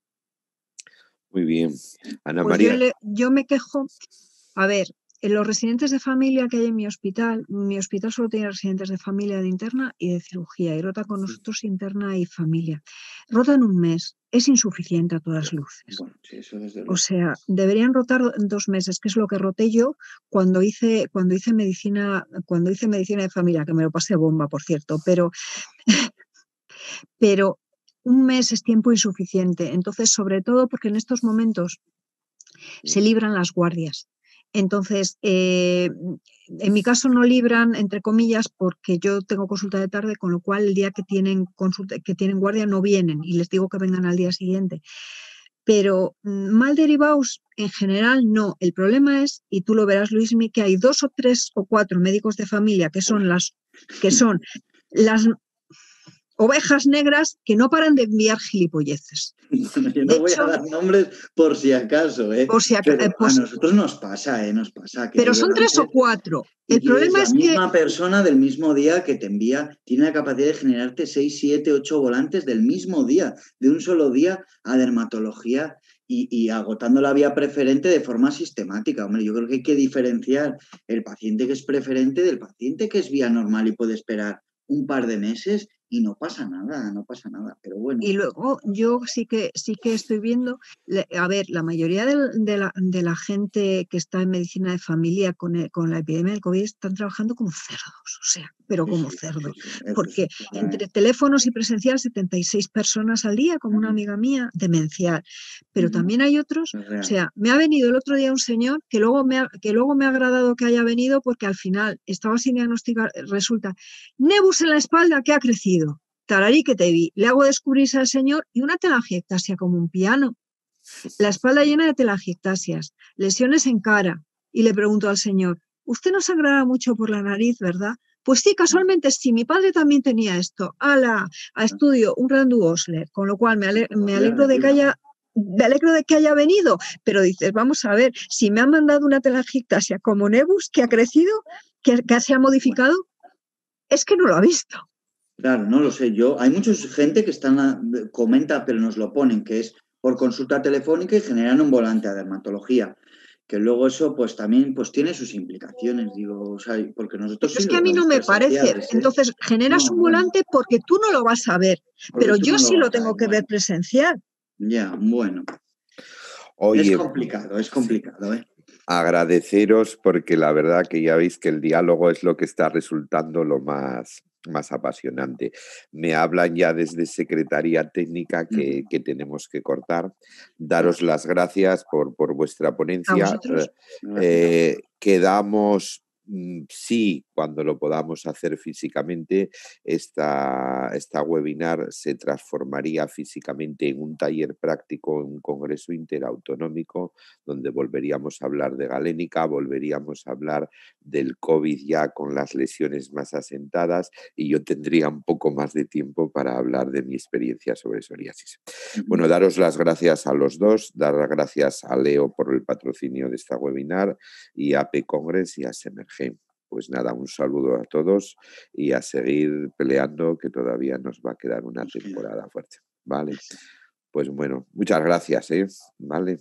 Muy bien. Ana Pues María. yo me quejo, a ver, En los residentes de familia que hay en mi hospital solo tiene residentes de familia de interna y de cirugía, y rota con nosotros interna y familia. Rotan un mes, es insuficiente a todas luces. Bueno, sí, eso desde O luego. sea, deberían rotar 2 meses, que es lo que roté yo cuando hice medicina de familia, que me lo pasé bomba, por cierto, pero un mes es tiempo insuficiente. Entonces, sobre todo porque en estos momentos se libran las guardias. Entonces, en mi caso no libran, entre comillas, porque yo tengo consulta de tarde, con lo cual el día que tienen guardia no vienen y les digo que vengan al día siguiente. Pero mal derivados en general no. El problema es, y tú lo verás, Luismi, que hay 2 o 3 o 4 médicos de familia que son las ovejas negras que no paran de enviar gilipolleces. Bueno, yo no De voy hecho, a dar nombres por si acaso, por si pero a pues, nosotros nos pasa, que pero tú son 3 delante o 4. y El que es problema la es que misma persona del mismo día que te envía, tiene la capacidad de generarte 6, 7, 8 volantes del mismo día, de un solo día a dermatología y agotando la vía preferente de forma sistemática. Hombre, yo creo que hay que diferenciar el paciente que es preferente del paciente que es vía normal y puede esperar un par de meses y no pasa nada, pero bueno. Y luego yo sí que estoy viendo, a ver, la mayoría de la gente que está en medicina de familia con la epidemia del COVID están trabajando como cerdos, o sea, pero como cerdos. Porque entre teléfonos y presencial, 76 personas al día, como una amiga mía, demencial. Pero también hay otros, o sea, me ha venido el otro día un señor que luego me ha agradado que haya venido porque al final estaba sin diagnosticar, resulta, nebus en la espalda que ha crecido. Tararí que te vi, le hago descubrirse al señor y una telangiectasia como un piano. La espalda llena de telangiectasias, lesiones en cara. Y le pregunto al señor, usted no sangrará mucho por la nariz, ¿verdad? Pues sí, casualmente sí, mi padre también tenía esto. A estudio, un Randu Osler, con lo cual me alegro de que haya venido, pero dices, vamos a ver, si me han mandado una telangiectasia como nebus que ha crecido, que se ha modificado, es que no lo ha visto. Claro, no lo sé. Hay mucha gente que comenta, pero nos lo ponen, que es por consulta telefónica y generan un volante a dermatología. Que luego eso pues también pues tiene sus implicaciones, digo, o sea, porque nosotros Es sí que lo a mí no vemos me parece. presenciales, ¿eh? Entonces, generas un volante porque tú no lo vas a ver, pero Porque tú yo no lo sí lo vas a tengo ver. que ver presencial. Ya, bueno. Oye, Es complicado, ¿eh? agradeceros porque la verdad que ya veis que el diálogo es lo que está resultando lo más apasionante. Me hablan ya desde Secretaría Técnica que tenemos que cortar. Daros las gracias por vuestra A ponencia. vosotros. Quedamos, sí, cuando lo podamos hacer físicamente, esta webinar se transformaría físicamente en un taller práctico, en un congreso interautonómico, donde volveríamos a hablar de galénica, volveríamos a hablar del COVID ya con las lesiones más asentadas y yo tendría un poco más de tiempo para hablar de mi experiencia sobre psoriasis. Bueno, daros las gracias a los dos, dar las gracias a Leo por el patrocinio de esta webinar y a AP Congress y a Semergen. Pues nada, un saludo a todos y a seguir peleando, que todavía nos va a quedar una temporada fuerte. ¿Vale? Pues bueno, muchas gracias, ¿eh? ¿Vale?